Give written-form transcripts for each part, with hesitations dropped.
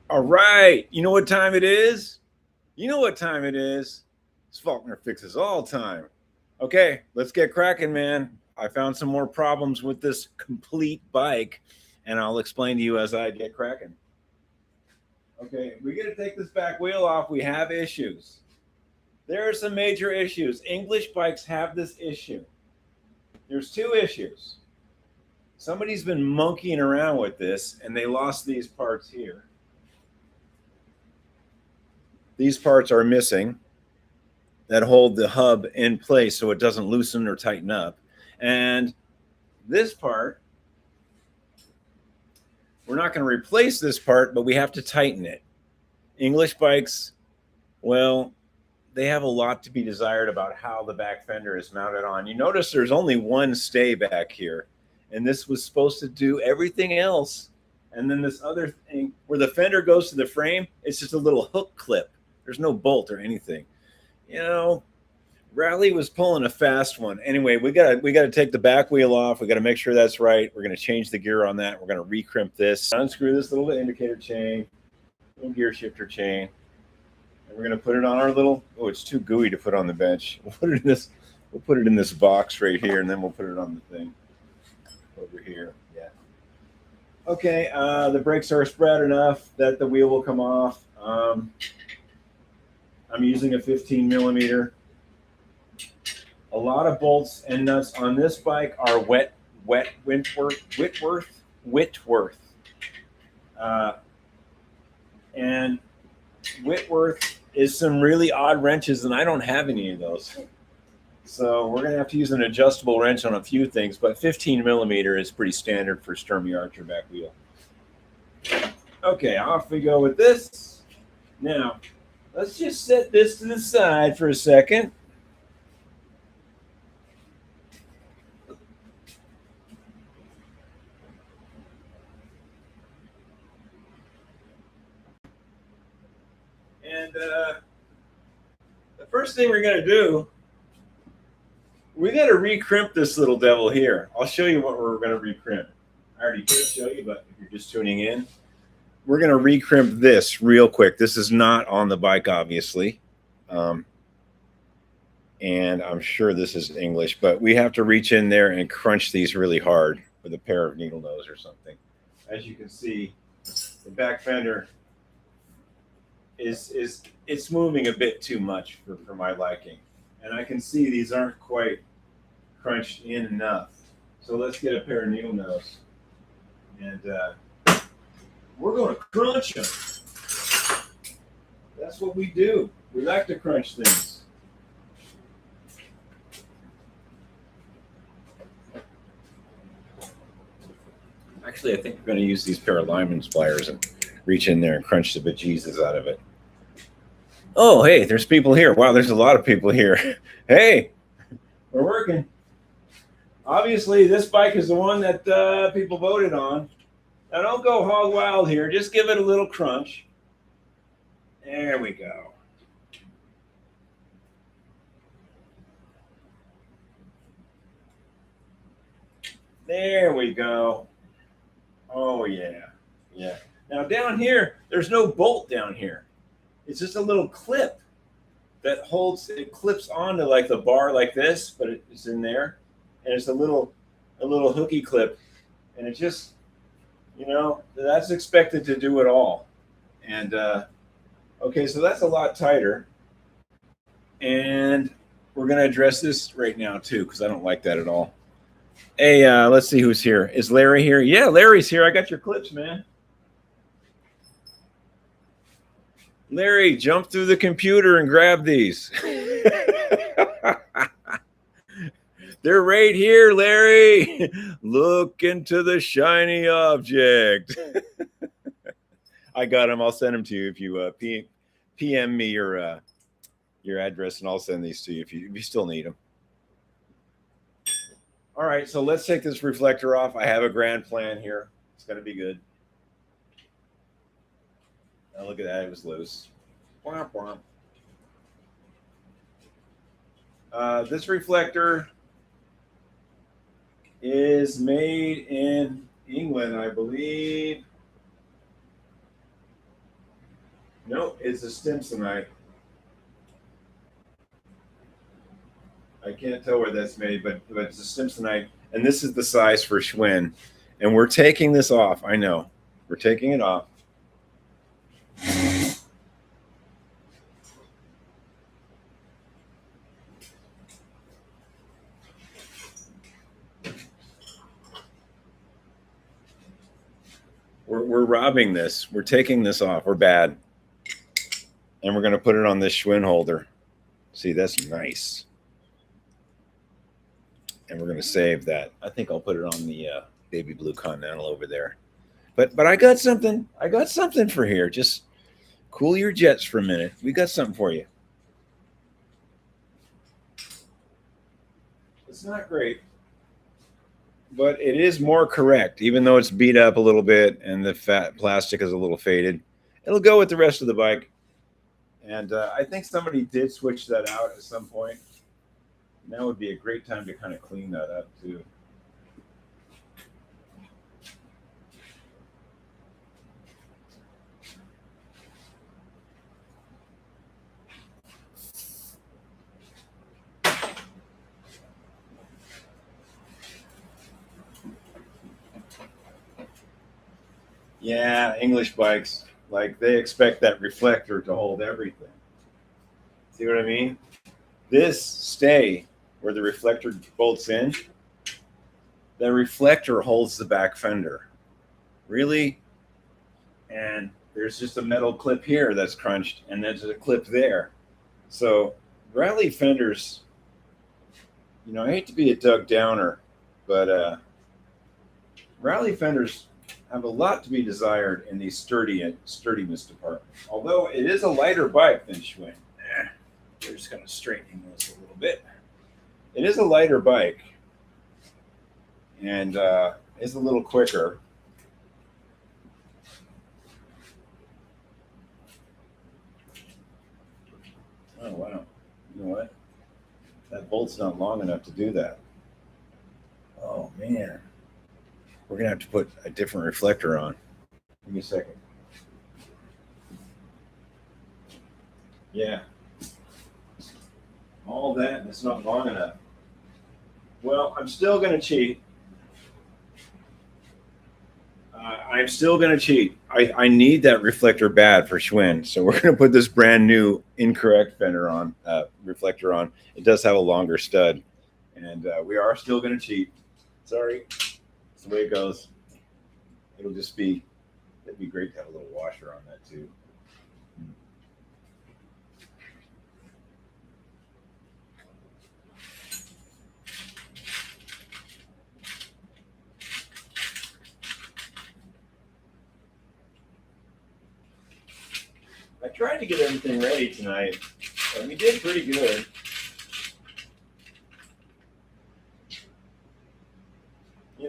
All right. You know what time it is? You know what time it is? It's Faulkner Fixes All time. Okay, let's get cracking, man. I found some more problems with this complete bike, and I'll explain to you as I get cracking. Okay, we got to take this back wheel off. We have issues. There are some major issues. English bikes have this issue. There's two issues. Somebody's been monkeying around with this, and they lost these parts here. These parts are missing that hold the hub in place so it doesn't loosen or tighten up. And this part, we're not going to replace this part, but we have to tighten it. English bikes, well, they have a lot to be desired about how the back fender is mounted on. You notice there's only one stay back here, and this was supposed to do everything else. And then this other thing where the fender goes to the frame, it's just a little hook clip. There's no bolt or anything. You know, Raleigh was pulling a fast one. Anyway, we gotta take the back wheel off. We gotta make sure that's right. We're gonna change the gear on that. We're gonna recrimp this, unscrew this little indicator chain, little gear shifter chain, and we're gonna put it on our little. Oh, it's too gooey to put on the bench. We'll put it in this. We'll put it in this box right here, and then we'll put it on the thing over here. Yeah. Okay. The brakes are spread enough that the wheel will come off. I'm using a 15 millimeter. A lot of bolts and nuts on this bike are Whitworth. And Whitworth is some really odd wrenches, and I don't have any of those. So we're going to have to use an adjustable wrench on a few things, but 15 millimeter is pretty standard for Sturmey Archer back wheel. Okay, off we go with this. Now, let's just set this to the side for a second. And the first thing we're going to do, we got to recrimp this little devil here. I'll show you what we're going to recrimp. I already did show you, but if you're just tuning in, we're going to recrimp this real quick. This is not on the bike, obviously. And I'm sure this is English, but we have to reach in there and crunch these really hard with a pair of needle nose or something. As you can see, the back fender is it's moving a bit too much for my liking. And I can see these aren't quite crunched in enough. So let's get a pair of needle nose. And we're going to crunch them. That's what we do. We like to crunch things. Actually, I think we're going to use these pair of lineman pliers and reach in there and crunch the bejesus out of it. Oh, hey, there's people here. Wow, there's a lot of people here. Hey, we're working. Obviously, this bike is the one that people voted on. Now, don't go hog wild here. Just give it a little crunch. There we go. There we go. Oh, yeah. Yeah. Now, down here, there's no bolt down here. It's just a little clip that holds, it clips onto like the bar like this, but it's in there. And it's a little hooky clip. And it just, you know, that's expected to do it all. And, okay, so that's a lot tighter. And we're going to address this right now, too, because I don't like that at all. Hey, let's see who's here. Is Larry here? Yeah, Larry's here. I got your clips, man. Larry, jump through the computer and grab these. They're right here, Larry. Look into the shiny object. I got them. I'll send them to you if you PM me your address, and I'll send these to you if you still need them. All right, so let's take this reflector off. I have a grand plan here. It's going to be good. Now look at that. It was loose. Womp, womp. This reflector is made in England, I believe. No, it's a Stimsonite. I can't tell where that's made, but it's a Stimsonite, and this is the size for Schwinn. And we're taking this off. I know, we're taking it off. We're robbing this. We're taking this off. We're bad, and we're going to put it on this Schwinn holder. See, that's nice. And we're going to save that. I think I'll put it on the baby blue Continental over there. But I got something. I got something for here. Just cool your jets for a minute. We got something for you. It's not great, but it is more correct, even though it's beat up a little bit and the fat plastic is a little faded. It'll go with the rest of the bike. And I think somebody did switch that out at some point. Now would be a great time to kind of clean that up too. Yeah, English bikes, like they expect that reflector to hold everything. See what I mean? This stay where the reflector bolts in, the reflector holds the back fender. Really? And there's just a metal clip here that's crunched, and there's a clip there. So rally fenders, I hate to be a Doug Downer, but rally fenders have a lot to be desired in the sturdiness department. Although it is a lighter bike than Schwinn. We're just kind of straightening this a little bit. It is a lighter bike, and is a little quicker. Oh wow! You know what? That bolt's not long enough to do that. Oh man, we're gonna have to put a different reflector on. Give me a second. Yeah, all that, and it's not long enough. Well, I'm still gonna cheat. I'm still going to cheat. I need that reflector bad for Schwinn. So we're going to put this brand new incorrect fender on, reflector on. It does have a longer stud. And we are still going to cheat. Sorry. That's the way it goes. It'd be great to have a little washer on that too. I tried to get everything ready tonight, and we did pretty good.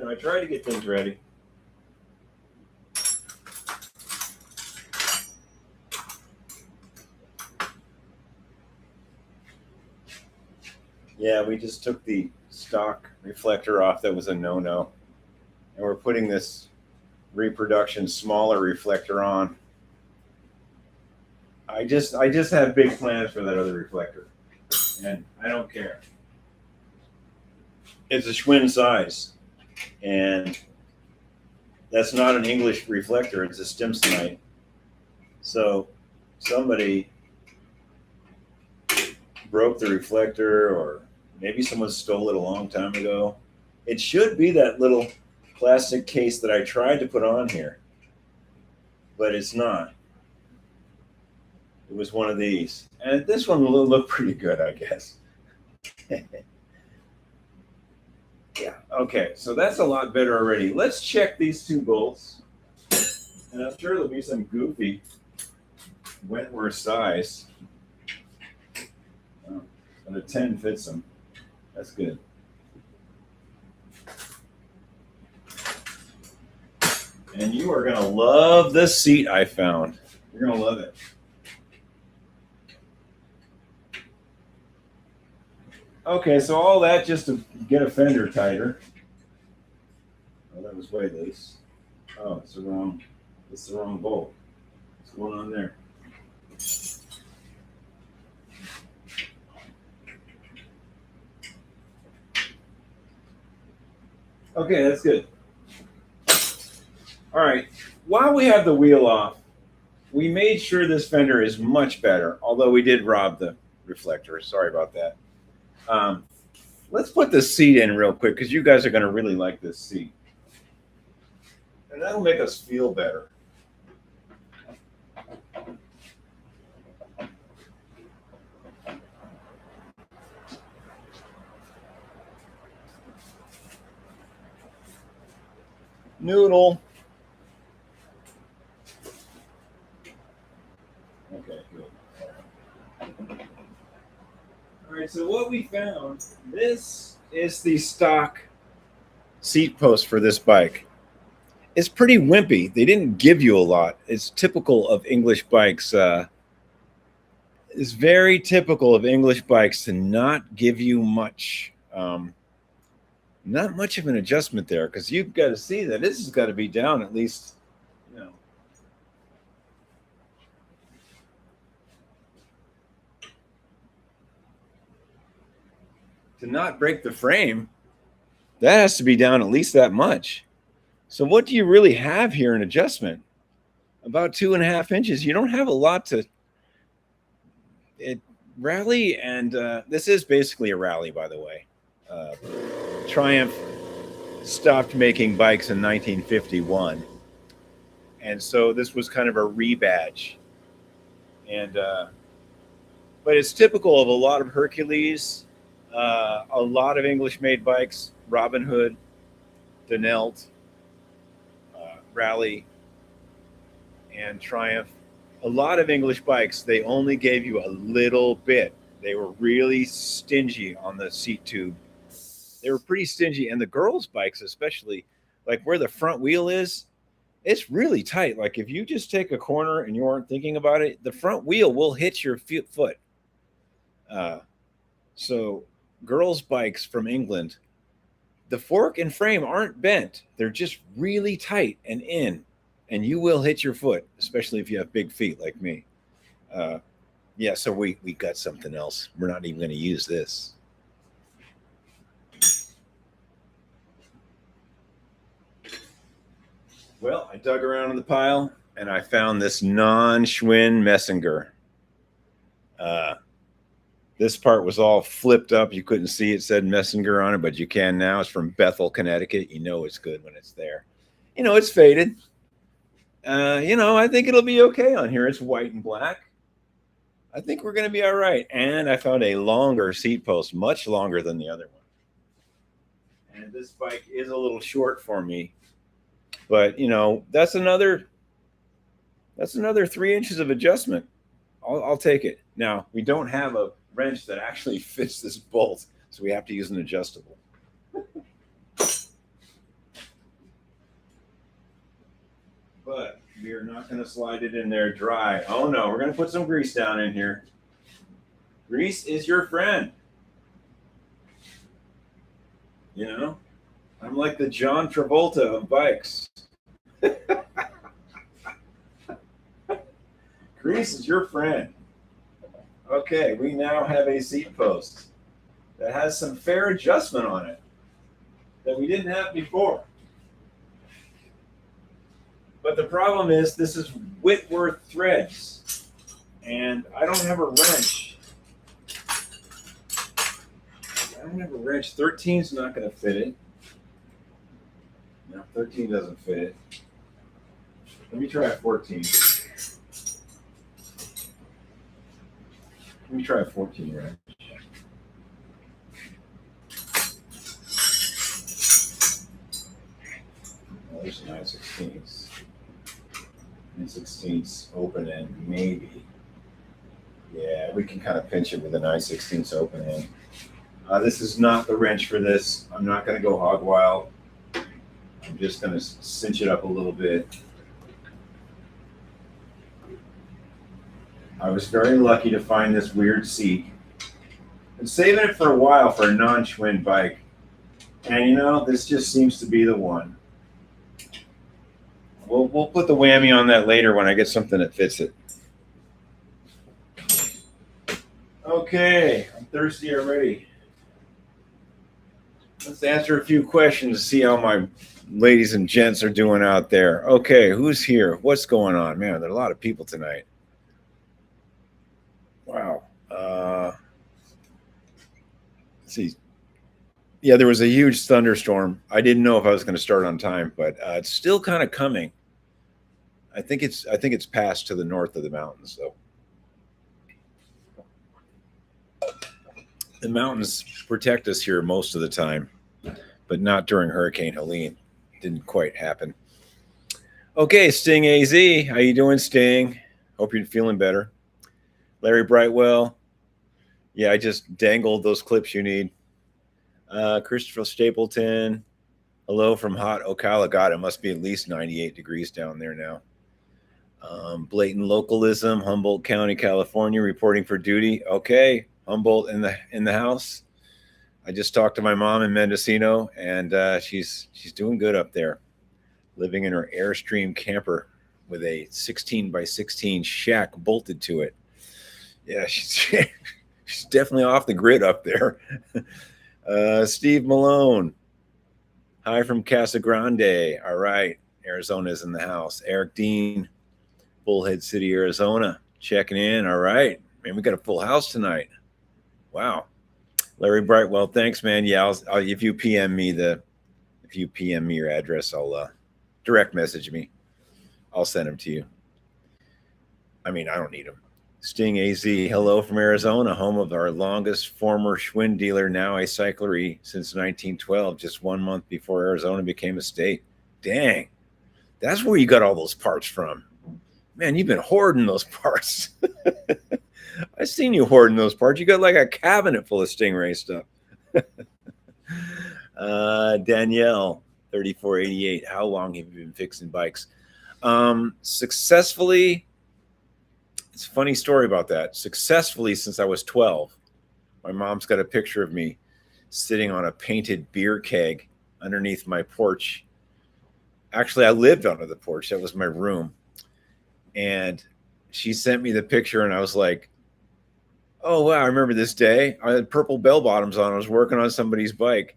I tried to get things ready. Yeah, we just took the stock reflector off. That was a no-no. And we're putting this reproduction smaller reflector on. I just have big plans for that other reflector, and I don't care. It's a Schwinn size, and that's not an English reflector. It's a Stimsonite. So somebody broke the reflector, or maybe someone stole it a long time ago. It should be that little plastic case that I tried to put on here, but it's not. It was one of these. And this one will look pretty good, I guess. Yeah, okay, so that's a lot better already. Let's check these two bolts. And I'm sure there'll be some goofy Wentworth size. Oh, but a 10 fits them. That's good. And you are going to love this seat I found. You're going to love it. Okay, so all that just to get a fender tighter. Oh, that was way loose. Oh, it's the wrong bolt. What's going on there? Okay, that's good. All right. While we have the wheel off, we made sure this fender is much better, although we did rob the reflector. Sorry about that. Um, let's put the seat in real quick because you guys are going to really like this seat. And that'll make us feel better. Noodle. Okay, good. All right, so what we found, this is the stock seat post for this bike. It's pretty wimpy. They didn't give you a lot. It's typical of English bikes. It's very typical of English bikes to not give you much. Not much of an adjustment there because you've got to see that this has got to be down at least, you know. To not break the frame, that has to be down at least that much. So what do you really have here in adjustment? About 2.5 inches. You don't have a lot to it rally, and this is basically a rally, by the way. Triumph stopped making bikes in 1951, and so this was kind of a rebadge. And but it's typical of a lot of Hercules, a lot of English-made bikes, Robin Hood, Denelt, Rally, and Triumph. A lot of English bikes, they only gave you a little bit. They were really stingy on the seat tube. They were pretty stingy, and the girls' bikes, especially, like where the front wheel is, it's really tight. Like if you just take a corner and you aren't thinking about it, the front wheel will hit your foot. So girls' bikes from England, the fork and frame aren't bent. They're just really tight and in, and you will hit your foot, especially if you have big feet like me. Yeah, so we got something else. We're not even going to use this. Well, I dug around in the pile and I found this non-Schwinn Messenger. This part was all flipped up. You couldn't see it said Messenger on it, but you can now. It's from Bethel, Connecticut. You know it's good when it's there. You know, it's faded. I think it'll be okay on here. It's white and black. I think we're going to be all right. And I found a longer seat post, much longer than the other one. And this bike is a little short for me. But, that's another 3 inches of adjustment. I'll take it. Now, we don't have a wrench that actually fits this bolt, so we have to use an adjustable. But we are not going to slide it in there dry. Oh, no, we're going to put some grease down in here. Grease is your friend. I'm like the John Travolta of bikes. Grease is your friend. Okay, we now have a seat post that has some fair adjustment on it that we didn't have before. But the problem is this is Whitworth threads, and I don't have a wrench. 13's not going to fit it. No, 13 doesn't fit it. Let me try a 14. Let me try a 14 wrench. Well, there's 9/16. 9/16 open end, maybe. Yeah, we can kind of pinch it with a 9/16 open end. This is not the wrench for this. I'm not going to go hog wild. I'm just going to cinch it up a little bit. I was very lucky to find this weird seat. Been saving it for a while for a non-Schwinn bike. And this just seems to be the one. We'll put the whammy on that later when I get something that fits it. Okay, I'm thirsty already. Let's answer a few questions to see how my ladies and gents are doing out there. Okay, who's here? What's going on? Man, there are a lot of people tonight. Wow. Let's see. Yeah, there was a huge thunderstorm. I didn't know if I was going to start on time, but it's still kind of coming. I think it's passed to the north of the mountains, though. The mountains protect us here most of the time, but not during Hurricane Helene. Didn't quite happen. Okay, Sting AZ, how you doing, Sting? Hope you're feeling better. Larry Brightwell, yeah, I just dangled those clips you need. Christopher Stapleton, hello from hot Ocala. God, it must be at least 98 degrees down there now. Blatant localism, Humboldt County, California, reporting for duty. Okay, Humboldt in the house. I just talked to my mom in Mendocino, and she's doing good up there, living in her Airstream camper with a 16 by 16 shack bolted to it. Yeah, she's definitely off the grid up there. Steve Malone, hi from Casa Grande. All right, Arizona's in the house. Eric Dean, Bullhead City, Arizona, checking in. All right, man, we got a full house tonight. Wow. Larry Brightwell, thanks, man. Yeah, if you PM me your address, I'll direct message me. I'll send them to you. I mean, I don't need them. Sting AZ, hello from Arizona, home of our longest former Schwinn dealer, now a cyclery since 1912, just 1 month before Arizona became a state. Dang, that's where you got all those parts from. Man, you've been hoarding those parts. I've seen you hoarding those parts. You got like a cabinet full of Stingray stuff. Danielle, 3488. How long have you been fixing bikes? Successfully, it's a funny story about that. Successfully since I was 12. My mom's got a picture of me sitting on a painted beer keg underneath my porch. Actually, I lived under the porch. That was my room. And she sent me the picture, and I was like, oh, wow, I remember this day. I had purple bell bottoms on. I was working on somebody's bike.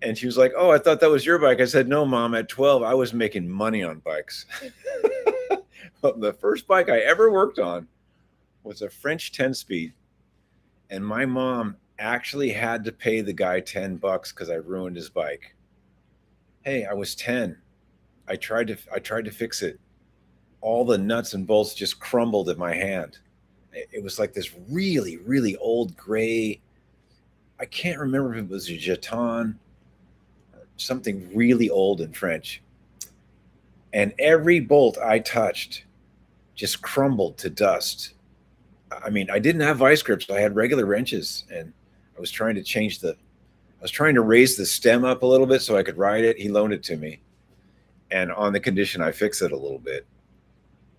And she was like, oh, I thought that was your bike. I said, no, Mom, at 12, I was making money on bikes. But the first bike I ever worked on was a French 10-speed. And my mom actually had to pay the guy $10 because I ruined his bike. Hey, I was 10. I tried to fix it. All the nuts and bolts just crumbled in my hand. It was like this really, really old gray. I can't remember if it was a Jeton or something really old in French. And every bolt I touched just crumbled to dust. I mean, I didn't have vice grips. I had regular wrenches, and I was trying to raise the stem up a little bit so I could ride it. He loaned it to me. And on the condition I fix it a little bit.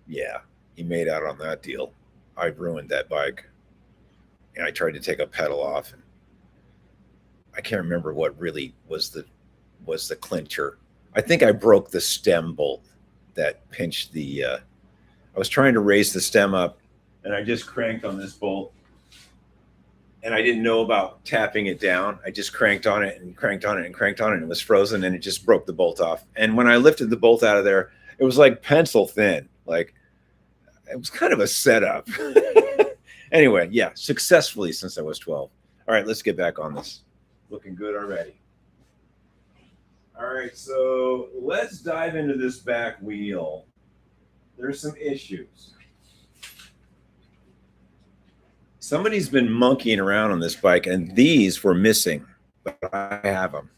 Yeah, he made out on that deal. I ruined that bike. And I tried to take a pedal off, and I can't remember what really was the clincher. I think I broke the stem bolt that pinched the I was trying to raise the stem up, and I just cranked on this bolt. And I didn't know about tapping it down. I just cranked on it and cranked on it and cranked on it, and it was frozen, and it just broke the bolt off. And when I lifted the bolt out of there, it was like pencil thin. Like, it was kind of a setup. Anyway, yeah, successfully since I was 12. All right, let's get back on this. Looking good already. All right, so let's dive into this back wheel. There's some issues. Somebody's been monkeying around on this bike, and these were missing, but I have them.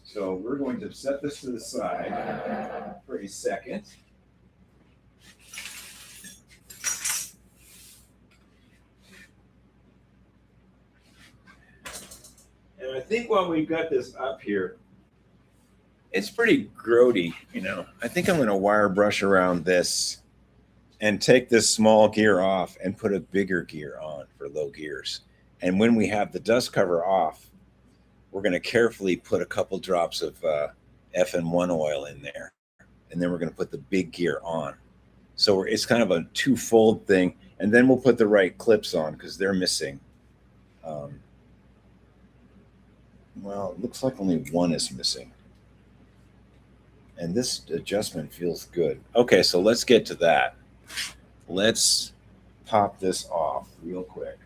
So we're going to set this to the side for a second. And I think while we've got this up here, it's pretty grody, you know. I think I'm going to wire brush around this and take this small gear off and put a bigger gear on for low gears. And when we have the dust cover off, we're going to carefully put a couple drops of FN1 oil in there. And then we're going to put the big gear on. So it's kind of a twofold thing. And then we'll put the right clips on because they're missing. Um, well, it looks like only one is missing. And this adjustment feels good. Okay, so let's get to that. Let's pop this off real quick.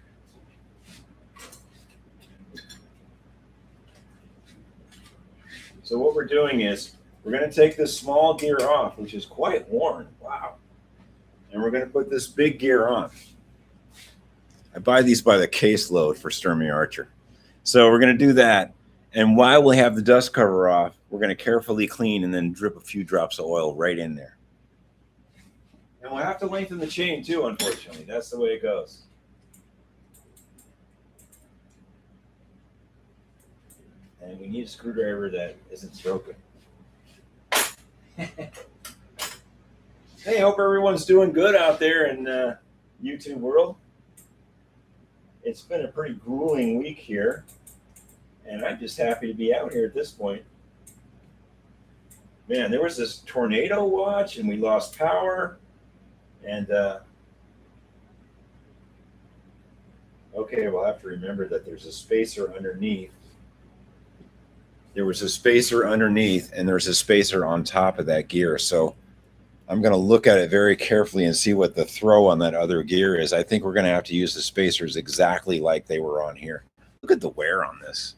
So what we're doing is we're going to take this small gear off, which is quite worn. Wow. And we're going to put this big gear on. I buy these by the caseload for Sturmey Archer. So we're going to do that. And while we have the dust cover off, we're going to carefully clean and then drip a few drops of oil right in there. And we'll have to lengthen the chain too, unfortunately. That's the way it goes. And we need a screwdriver that isn't broken. Hey, hope everyone's doing good out there in YouTube world. It's been a pretty grueling week here, and I'm just happy to be out here at this point. Man, there was this tornado watch, and we lost power, and okay, we'll have to remember that there's a spacer underneath. There was a spacer underneath, and there's a spacer on top of that gear, so I'm going to look at it very carefully and see what the throw on that other gear is. I think we're going to have to use the spacers exactly like they were on here. Look at the wear on this.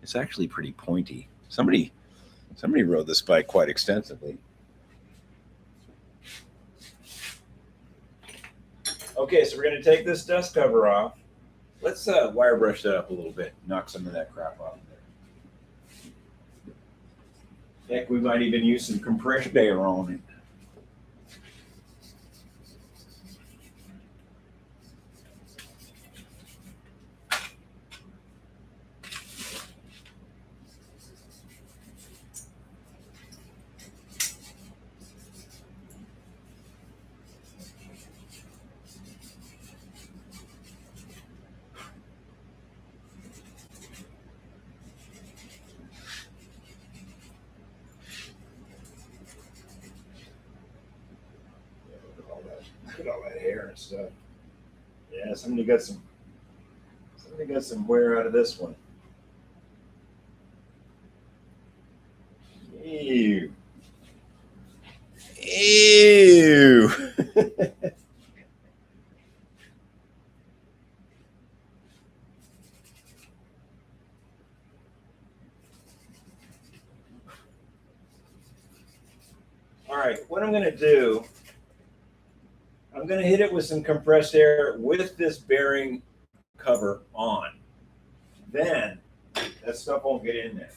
It's actually pretty pointy. Somebody rode this bike quite extensively. Okay, so we're going to take this dust cover off. Let's wire brush that up a little bit, knock some of that crap off there. Heck, we might even use some compression air on it. Look at all that hair and stuff. Yeah, somebody got some wear out of this one. Ew. Ew. All right, what I'm going to do, I'm going to hit it with some compressed air with this bearing cover on. Then that stuff won't get in there.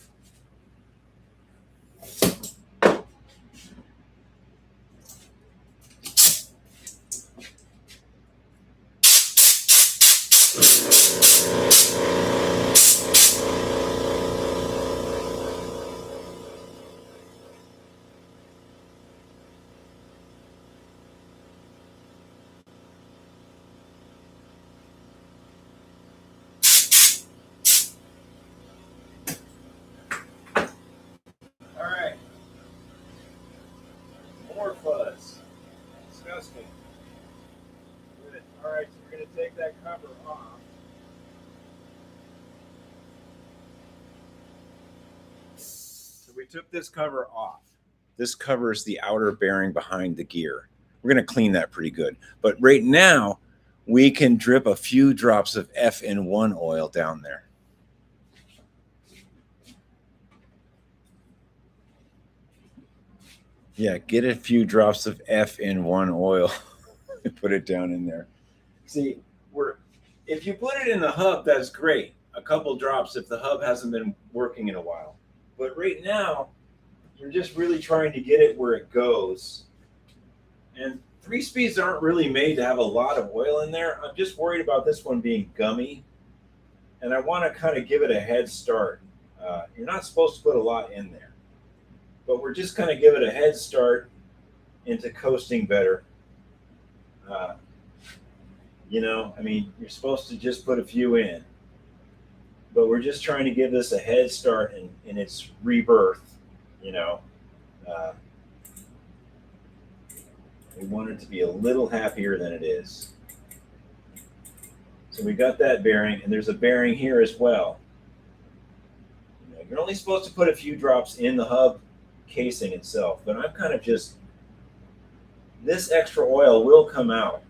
More fuzz. Disgusting. Good. All right, so we're going to take that cover off. So we took this cover off. This covers the outer bearing behind the gear. We're going to clean that pretty good. But right now, we can drip a few drops of FN1 oil down there. Yeah, get a few drops of FN1 oil and put it down in there. See, if you put it in the hub, that's great. A couple drops if the hub hasn't been working in a while. But right now, you're just really trying to get it where it goes. And 3-speeds aren't really made to have a lot of oil in there. I'm just worried about this one being gummy. And I want to kind of give it a head start. You're not supposed to put a lot in there. But we're just going to give it a head start into coasting better. You know, I mean, you're supposed to just put a few in. But we're just trying to give this a head start in its rebirth, you know. We want it to be a little happier than it is. So we got that bearing, and there's a bearing here as well. You're only supposed to put a few drops in the hub casing itself, but I'm kind of just, this extra oil will come out.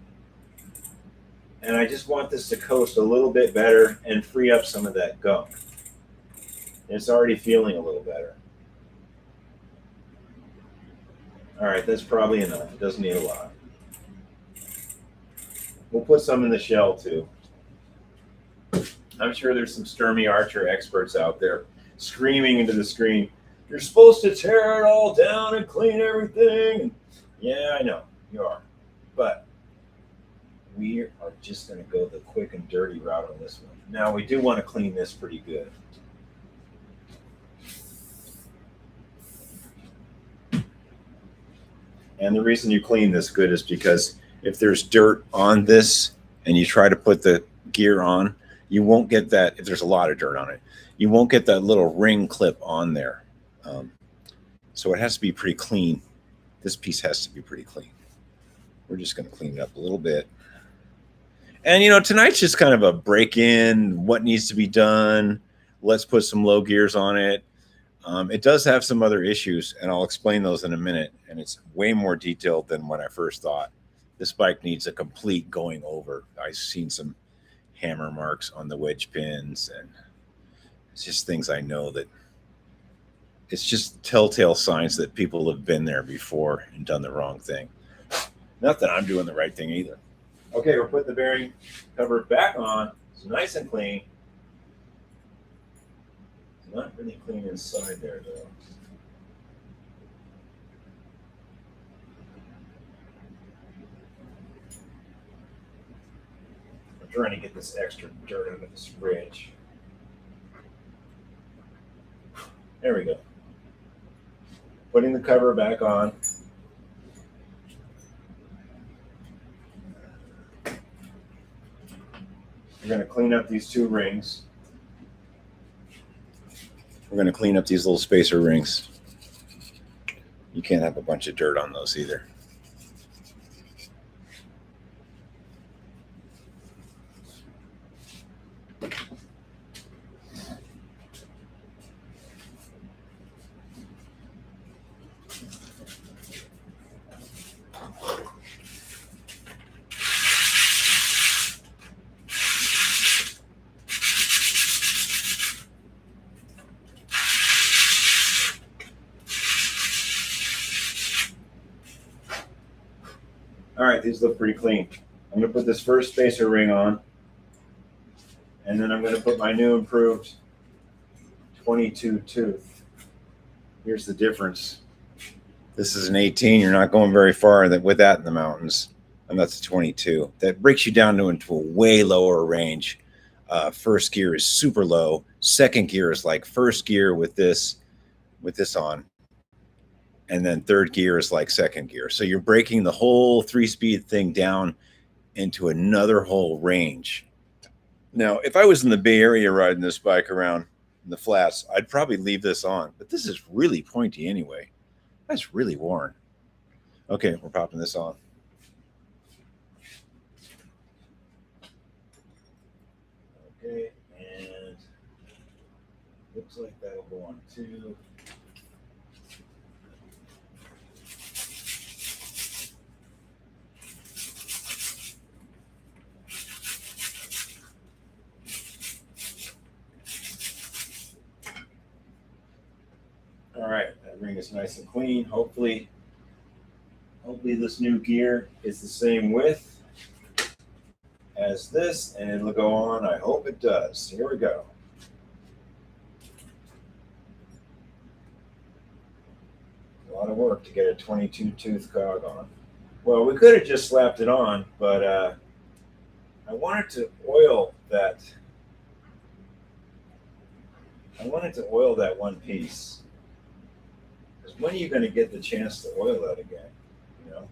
And I just want this to coast a little bit better and free up some of that gunk. And it's already feeling a little better. All right, that's probably enough. It doesn't need a lot. We'll put some in the shell too. I'm sure there's some Sturmey Archer experts out there screaming into the screen, "You're supposed to tear it all down and clean everything." Yeah, I know, you are. But we are just going to go the quick and dirty route on this one. Now, we do want to clean this pretty good. And the reason you clean this good is because if there's dirt on this and you try to put the gear on, you won't get that. If there's a lot of dirt on it, you won't get that little ring clip on there. So it has to be pretty clean. This piece has to be pretty clean. We're just going to clean it up a little bit. And, you know, tonight's just kind of a break-in, what needs to be done. Let's put some low gears on it. It does have some other issues, and I'll explain those in a minute. And it's way more detailed than when I first thought. This bike needs a complete going over. I've seen some hammer marks on the wedge pins, and it's just things I know that it's just telltale signs that people have been there before and done the wrong thing. Not that I'm doing the right thing either. Okay, we're putting the bearing cover back on. It's nice and clean. It's not really clean inside there, though. I'm trying to get this extra dirt out of this ridge. There we go. Putting the cover back on. We're going to clean up these two rings. We're going to clean up these little spacer rings. You can't have a bunch of dirt on those either. All right, these look pretty clean. I'm going to put this first spacer ring on, and then I'm going to put my new improved 22 tooth. Here's the difference. This is an 18. You're not going very far with that in the mountains, and that's a 22. That breaks you down into a way lower range. First gear is super low. Second gear is like first gear with this on. And then third gear is like second gear. So you're breaking the whole 3-speed thing down into another whole range. Now, if I was in the Bay Area riding this bike around in the flats, I'd probably leave this on. But this is really pointy anyway. That's really worn. Okay, we're popping this on. Okay, and looks like that'll go on too. All right, that ring is nice and clean. Hopefully this new gear is the same width as this, and it'll go on. I hope it does. Here we go. A lot of work to get a 22 tooth cog on. Well, we could have just slapped it on, but I wanted to oil that. I wanted to oil that one piece. Because when are you going to get the chance to oil that again? You know?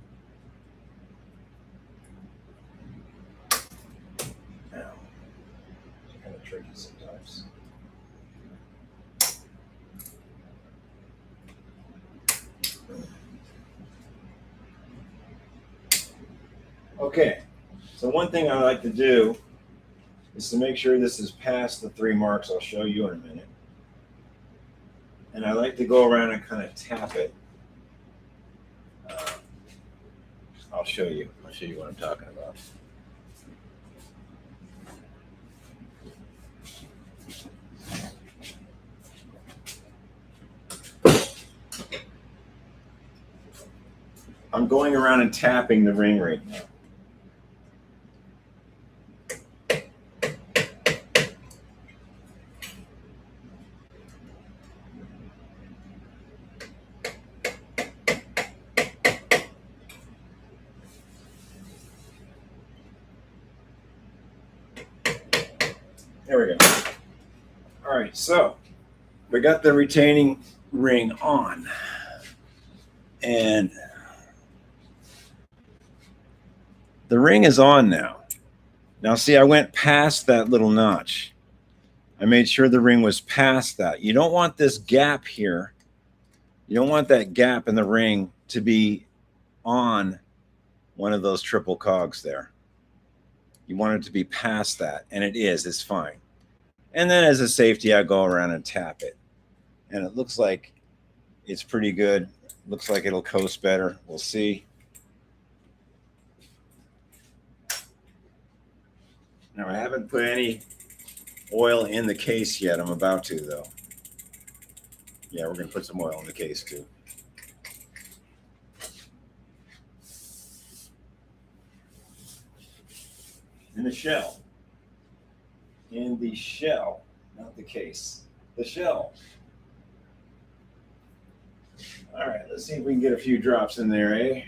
Now, it's kind of tricky sometimes. Okay, so one thing I like to do is to make sure this is past the 3 marks I'll show you in a minute. And I like to go around and kind of tap it. I'll show you. I'll show you what I'm talking about. I'm going around and tapping the ring right now. There we go. All right, so we got the retaining ring on, and the ring is on now. Now see, I went past that little notch. I made sure the ring was past that. You don't want this gap here. You don't want that gap in the ring to be on one of those triple cogs there. You want it to be past that, and it is. It's fine. And then as a safety, I go around and tap it. And it looks like it's pretty good. Looks like it'll coast better. We'll see. Now, I haven't put any oil in the case yet. I'm about to, though. Yeah, we're going to put some oil in the case, too. In the shell. In the shell, not the case. The shell. All right, let's see if we can get a few drops in there, eh?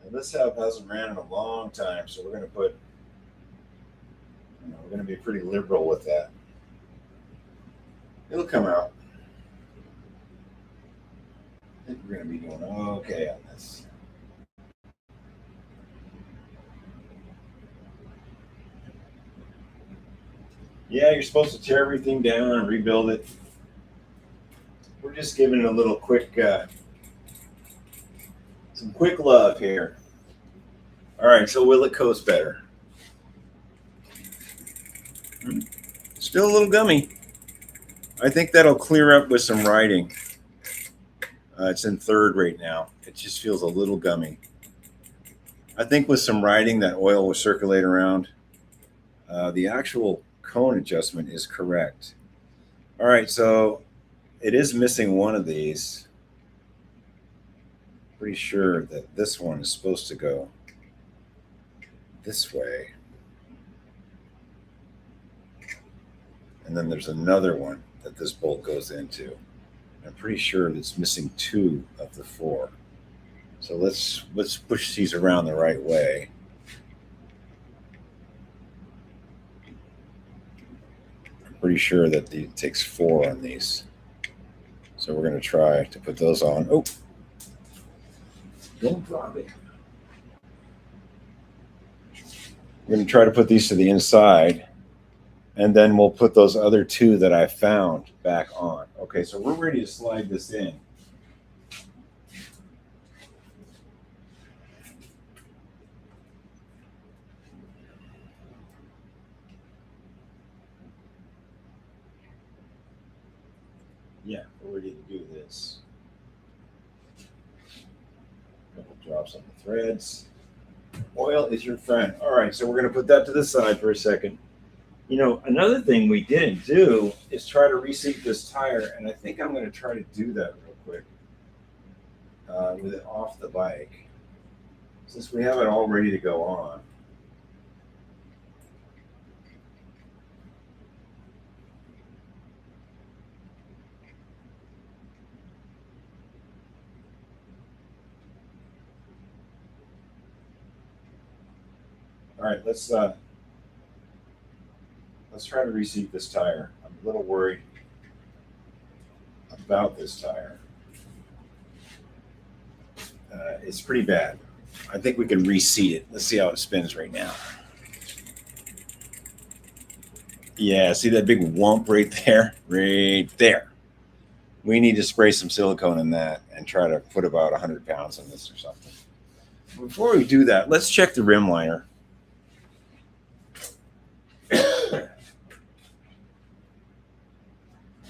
Now, this help hasn't ran in a long time, so we're going to put, we're going to be pretty liberal with that. It'll come out. I think we're going to be doing okay on this. Yeah, you're supposed to tear everything down and rebuild it. We're just giving it a little quick, some quick love here. All right, so will it coast better? Still a little gummy. I think that'll clear up with some riding. It's in 3rd right now. It just feels a little gummy. I think with some riding, that oil will circulate around. The actual cone adjustment is correct. All right, so it is missing one of these. Pretty sure that this one is supposed to go this way. And then there's another one that this bolt goes into. I'm pretty sure it's missing 2 of the 4. So let's push these around the right way. I'm pretty sure that it takes 4 on these. So we're going to try to put those on. Oh, don't drop it. We're going to try to put these to the inside. And then we'll put those other 2 that I found back on. Okay, so we're ready to slide this in. Yeah, we're ready to do this. A couple drops on the threads. Oil is your friend. All right, so we're going to put that to the side for a second. You know, another thing we didn't do is try to reseat this tire, and I think I'm going to try to do that real quick with it off the bike, since we have it all ready to go on. All right, let's try to reseat this tire. I'm a little worried about this tire. It's pretty bad. I think we can reseat it. Let's see how it spins right now. Yeah, see that big wump right there? Right there. We need to spray some silicone in that and try to put about 100 pounds in this or something. Before we do that, let's check the rim liner. I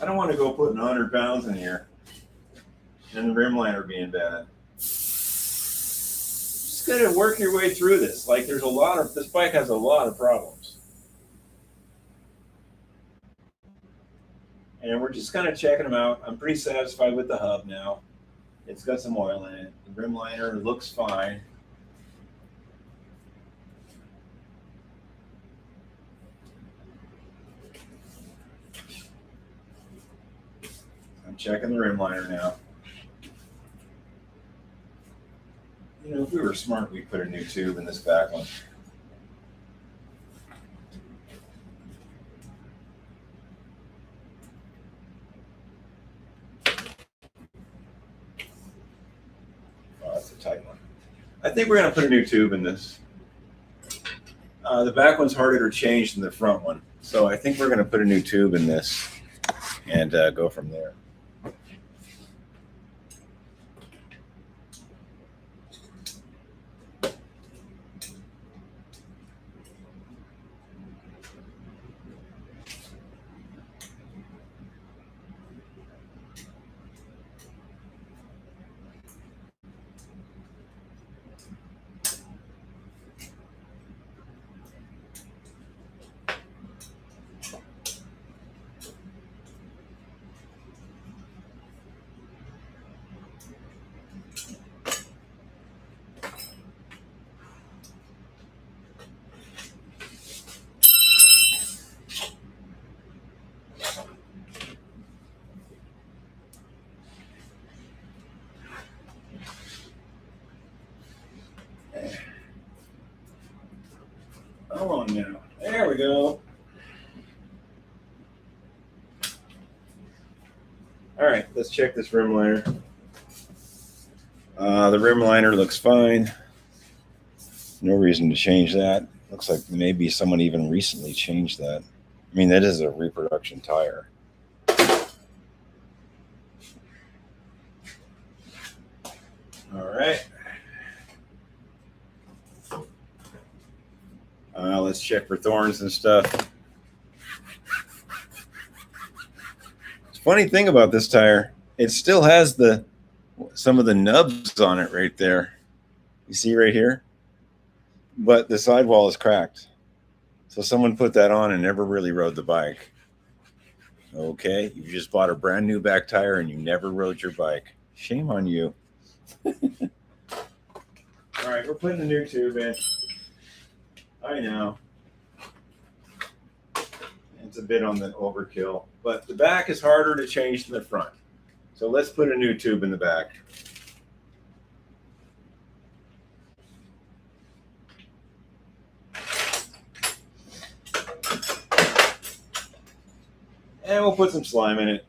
don't want to go putting 100 pounds in here and the rim liner being bad. Just gotta work your way through this. Like this bike has a lot of problems. And we're just kind of checking them out. I'm pretty satisfied with the hub now. It's got some oil in it. The rim liner looks fine. I'm checking the rim liner now. You know, if we were smart, we'd put a new tube in this back one. Oh, that's a tight one. I think we're going to put a new tube in this. The back one's harder to change than the front one. So I think we're going to put a new tube in this and go from there. Hold on now. There we go. All right, let's check this rim liner. The rim liner looks fine. No reason to change that. Looks like maybe someone even recently changed that. I mean, that is a reproduction tire. All right. Let's check for thorns and stuff. Funny thing about this tire, it still has some of the nubs on it right there. You see right here? But the sidewall is cracked. So someone put that on and never really rode the bike. Okay, you just bought a brand new back tire and you never rode your bike. Shame on you. All right, we're putting a new tube in. I know. It's a bit on the overkill, but the back is harder to change than the front. So let's put a new tube in the back. And we'll put some slime in it.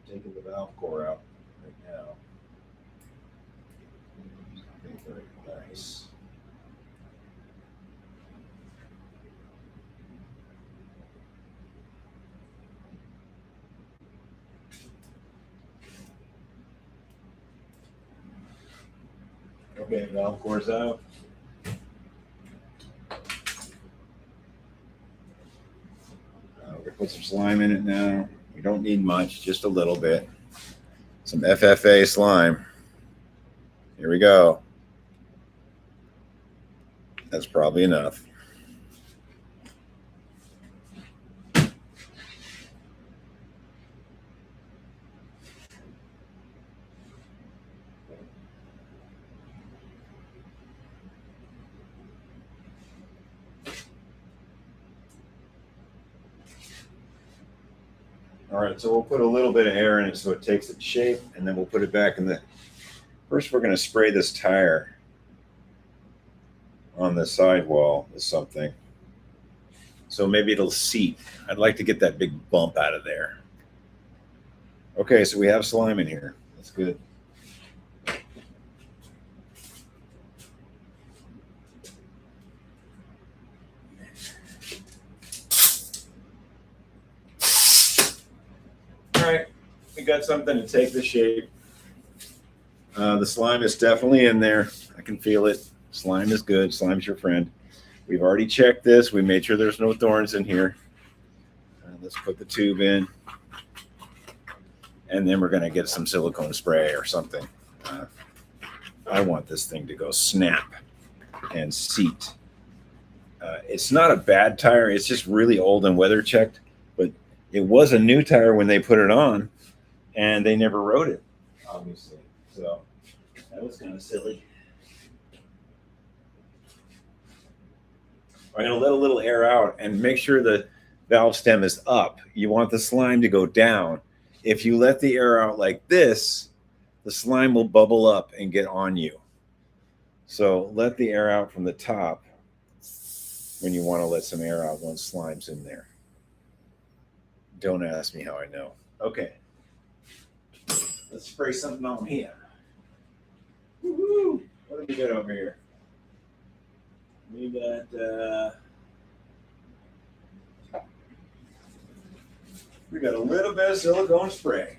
Taking the valve core out right now. Very nice. Okay, valve core's out. We're gonna put some slime in it now. We don't need much, just a little bit. Some FFA slime. Here we go. That's probably enough. All right, so we'll put a little bit of air in it so it takes its shape, and then we'll put it back in the... First, we're going to spray this tire on the sidewall with something. So maybe it'll seat. I'd like to get that big bump out of there. Okay, so we have slime in here. That's good. All right, we got something to take the shape. The slime is definitely in there. I can feel it. Slime is good. Slime's your friend. We've already checked this. We made sure there's no thorns in here. Let's put the tube in. And then we're going to get some silicone spray or something. I want this thing to go snap and seat. It's not a bad tire. It's just really old and weather checked. But it was a new tire when they put it on. And they never rode it, obviously. So that was kind of silly. I'm going to let a little air out and make sure the valve stem is up. You want the slime to go down. If you let the air out like this, the slime will bubble up and get on you. So let the air out from the top when you want to let some air out once slime's in there. Don't ask me how I know. Okay. Let's spray something on here. Woo-hoo! What do we got over here? We got a little bit of silicone spray.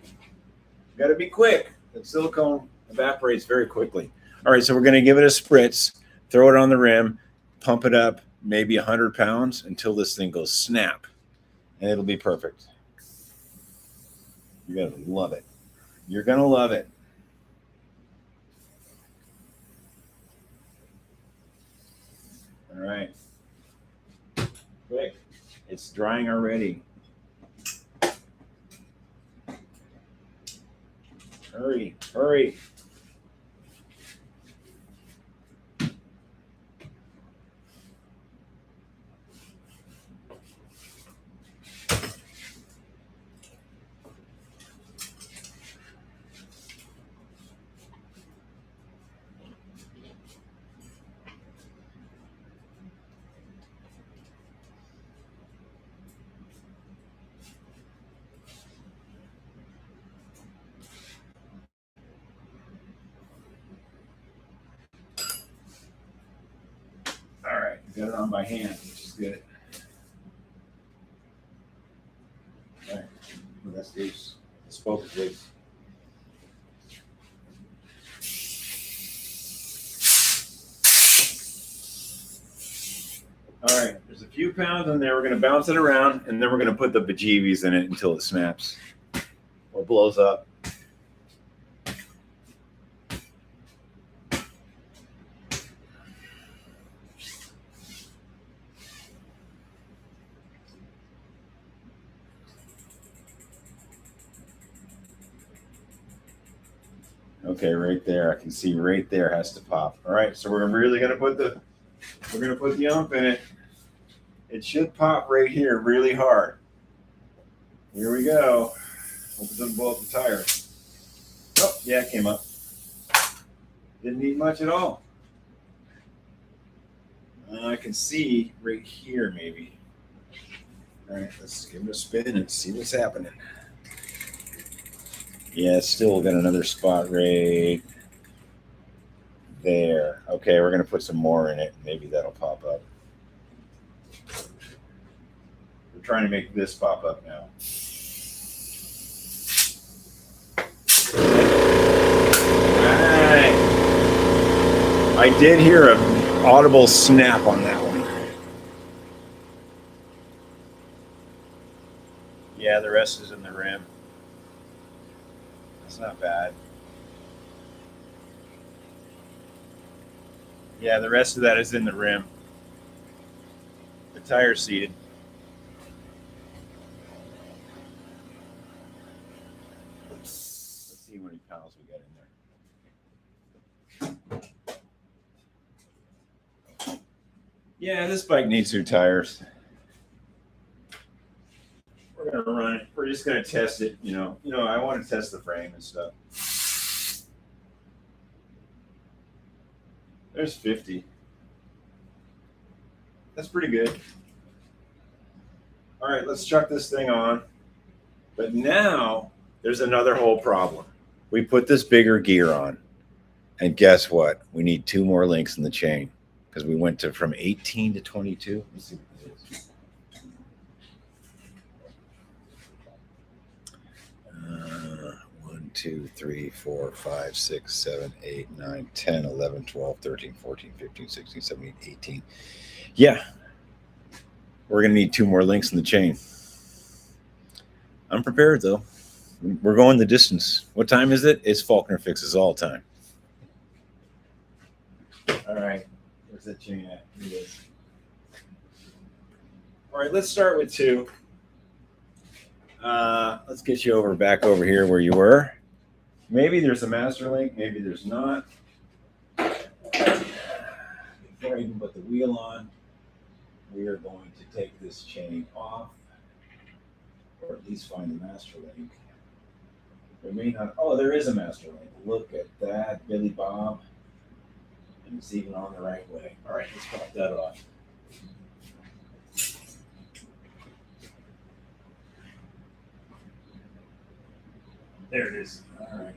Got to be quick. The silicone evaporates very quickly. All right, so we're going to give it a spritz, throw it on the rim, pump it up maybe 100 pounds until this thing goes snap, and it'll be perfect. You're going to love it. You're going to love it. All right. Quick. It's drying already. Hurry, hurry. All right, got it on by hand, which is good. All right, well, that's loose. Let's focus, please. All right, there's a few pounds in there. We're going to bounce it around, and then we're going to put the bejeebies in it until it snaps or blows up. Okay, right there. I can see right there has to pop. All right, so we're really going to put the ump in it. It should pop right here really hard. Here we go. Hope it doesn't blow up the tire. Oh, yeah, it came up. Didn't need much at all. I can see right here maybe. All right, let's give it a spin and see what's happening. Yeah, it's still got another spot right there. Okay, we're going to put some more in it. Maybe that'll pop up. We're trying to make this pop up now. All right. I did hear an audible snap on that one. Yeah, the rest is in the rim. That's not bad. Yeah, the rest of that is in the rim. The tire's seated. Let's see how many pounds we got in there. Yeah, this bike needs new tires. We're gonna run it. We're just gonna test it. You know. I want to test the frame and stuff. There's 50. That's pretty good. All right, let's chuck this thing on. But now there's another whole problem. We put this bigger gear on, and guess what? We need 2 more links in the chain because we went from 18 to 22. Let's see what it is. 1, 2, 3, 4, 5, 6, 7, 8, 9, 10, 11, 12, 13, 14, 15, 16, 17, 18. Yeah, we're going to need 2 more links in the chain. I'm prepared, though. We're going the distance. What time is it? It's Faulkner Fixes all time. All right. Where's that chain at? Here it is. All right, let's start with 2. Let's get you back over here where you were. Maybe there's a master link. Maybe there's not. Before I even put the wheel on, we are going to take this chain off, or at least find the master link. There may not. Oh, there is a master link. Look at that, Billy Bob. And it's even on the right way. All right, let's pop that off. There it is. All right.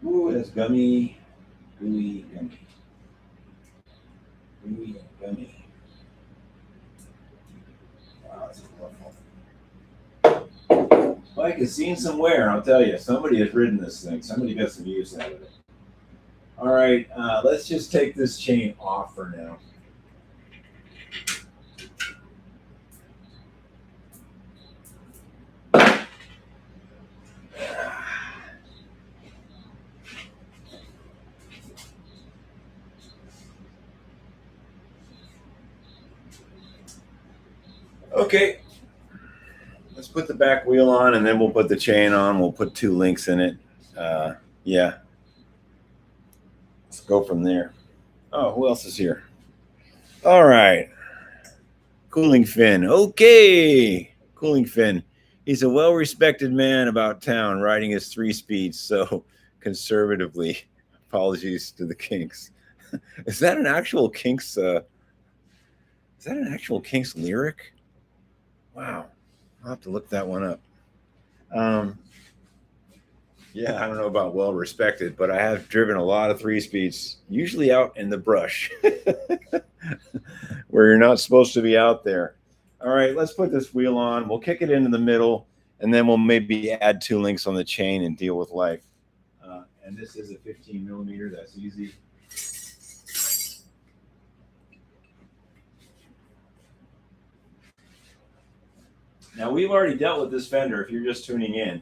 Ooh, that's gummy. Gooey, gummy. Gooey and gummy. Wow, that's wonderful. Bike is seen some wear, I'll tell you. Somebody has ridden this thing. Somebody got some use out of it. All right, let's just take this chain off for now. Okay, let's put the back wheel on and then we'll put the chain on. We'll put 2 links in it. Yeah. Let's go from there. Oh, who else is here? All right. Cooling Finn. Okay. Cooling Finn. He's a well-respected man about town, riding his 3 speeds so conservatively. Apologies to the Kinks. Is that an actual Kinks? Is that an actual Kinks lyric? Wow. I'll have to look that one up. Yeah, I don't know about well respected, but I have driven a lot of 3 speeds, usually out in the brush where you're not supposed to be out there. All right, let's put this wheel on. We'll kick it into the middle, and then we'll maybe add 2 links on the chain and deal with life. And this is a 15 millimeter. That's easy. Now, we've already dealt with this fender if you're just tuning in.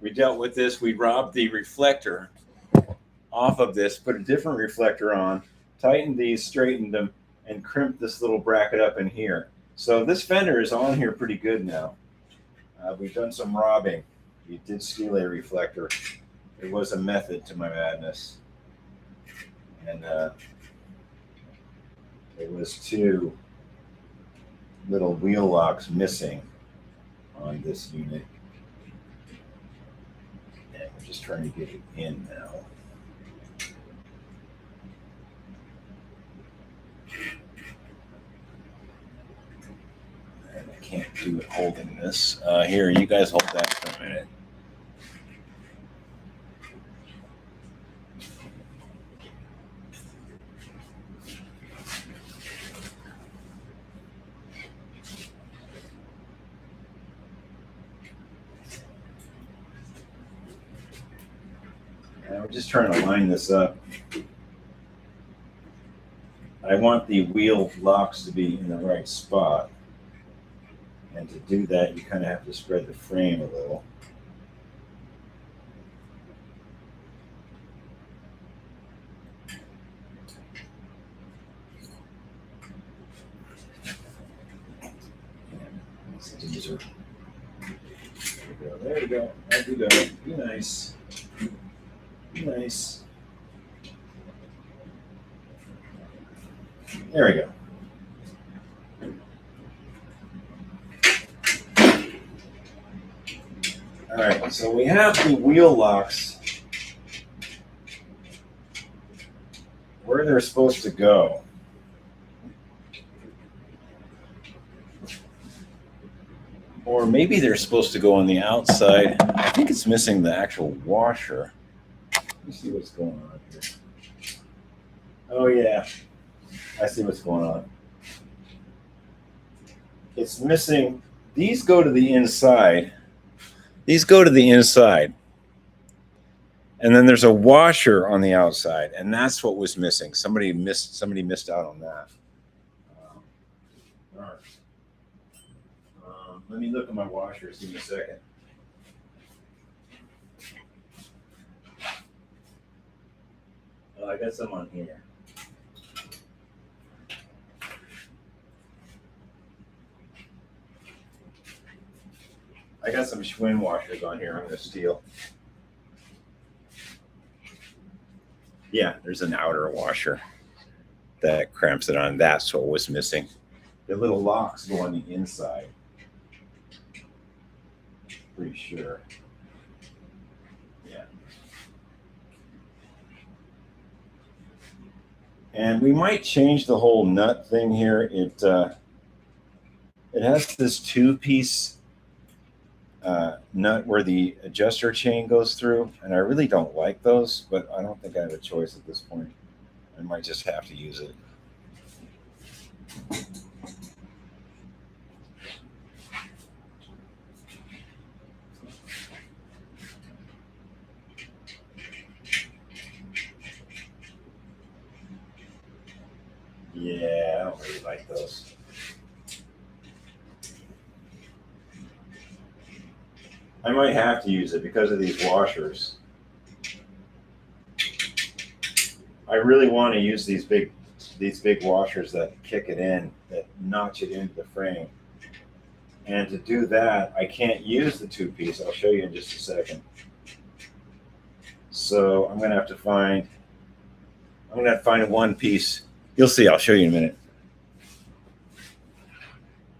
We dealt with this. We robbed the reflector off of this, put a different reflector on, tightened these, straightened them, and crimped this little bracket up in here. So this fender is on here pretty good now. We've done some robbing. We did steal a reflector. There was a method to my madness. And there was 2 little wheel locks missing on this unit. And we're just trying to get it in now. And I can't do it holding this. Here, you guys hold that for a minute. We're just trying to line this up. I want the wheel locks to be in the right spot. And to do that, you kind of have to spread the frame a little. There you go. There you go. Be nice. Be nice. There we go. All right, so we have the wheel locks where they're supposed to go. Or maybe they're supposed to go on the outside. I think it's missing the actual washer. Let me see what's going on here. Oh yeah, I see what's going on. It's missing. These go to the inside. These go to the inside. And then there's a washer on the outside, and that's what was missing. Somebody missed out on that. All right. Let me look at my washers. Give me a second. I got some on here. I got some Schwinn washers on here. I'm going to steal. Yeah, there's an outer washer that cramps it on. That's what was missing. The little locks go on the inside. Pretty sure. Yeah. And we might change the whole nut thing here. It has this two-piece nut where the adjuster chain goes through, and I really don't like those, but I don't think I have a choice at this point. I might just have to use it. Yeah, I don't really like those. I might have to use it because of these washers. I really want to use these big washers that kick it in, that notch it into the frame. And to do that, I can't use the two-piece. I'll show you in just a second. So I'm gonna have to find a one piece. You'll see, I'll show you in a minute.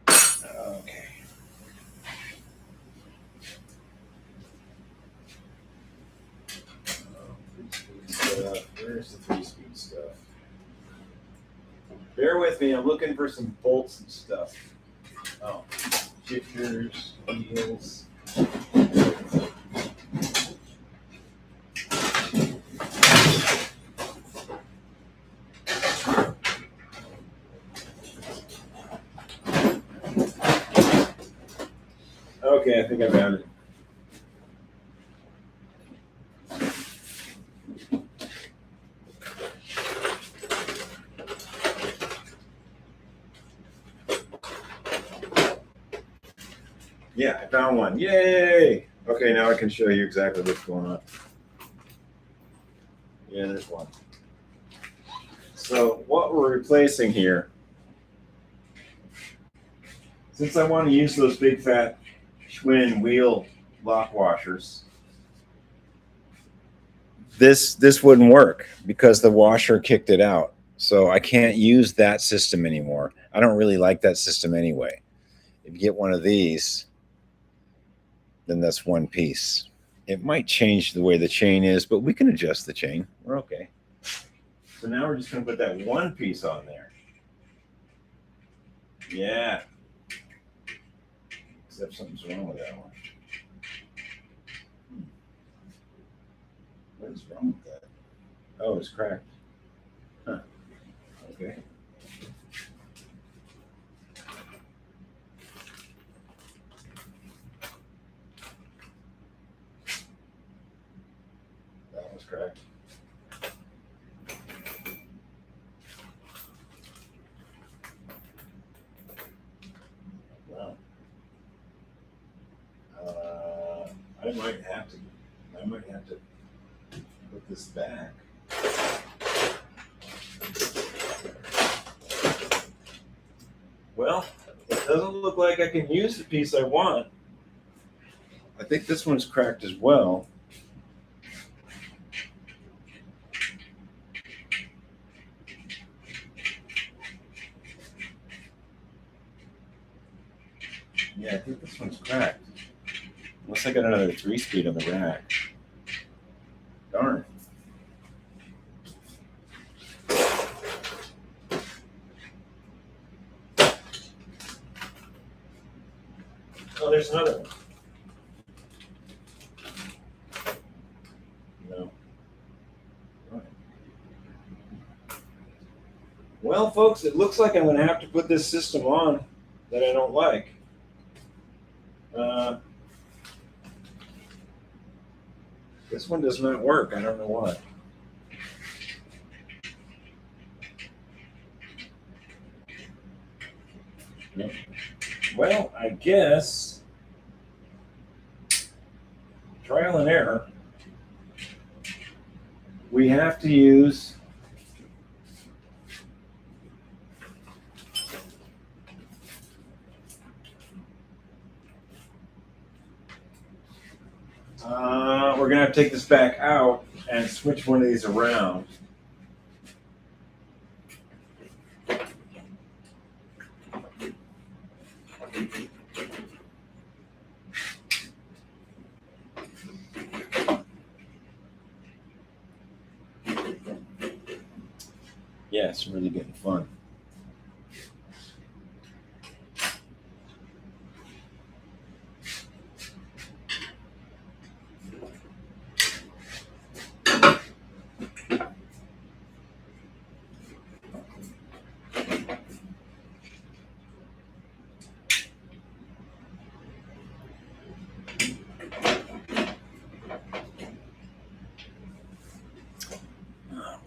Okay. Where's the 3-speed stuff? Bear with me, I'm looking for some bolts and stuff. Oh, shifters, wheels. Okay, I think I found it. Yeah, I found one. Yay! Okay, now I can show you exactly what's going on. Yeah, there's one. So what we're replacing here, since I want to use those big fat Schwinn wheel lock washers, this wouldn't work because the washer kicked it out. So I can't use that system anymore. I don't really like that system anyway. If you get one of these, then that's one piece. It might change the way the chain is, but we can adjust the chain. We're okay. So now we're just going to put that one piece on there. Yeah. Except something's wrong with that one. What is wrong with that? Oh, it's cracked. Huh. Okay. That was cracked. Wow. I might have to put this back. Well, it doesn't look like I can use the piece I want. I think this one's cracked as well. Yeah, I think this one's cracked. Unless I got another 3-speed on the rack. Darn. there's another one. No. Well, folks, it looks like I'm going to have to put this system on that I don't like. This one does not work. I don't know why. Nope. Well, I guess trial and error. We have to use we're going to have to take this back out and switch one of these around. Yeah, it's really getting fun.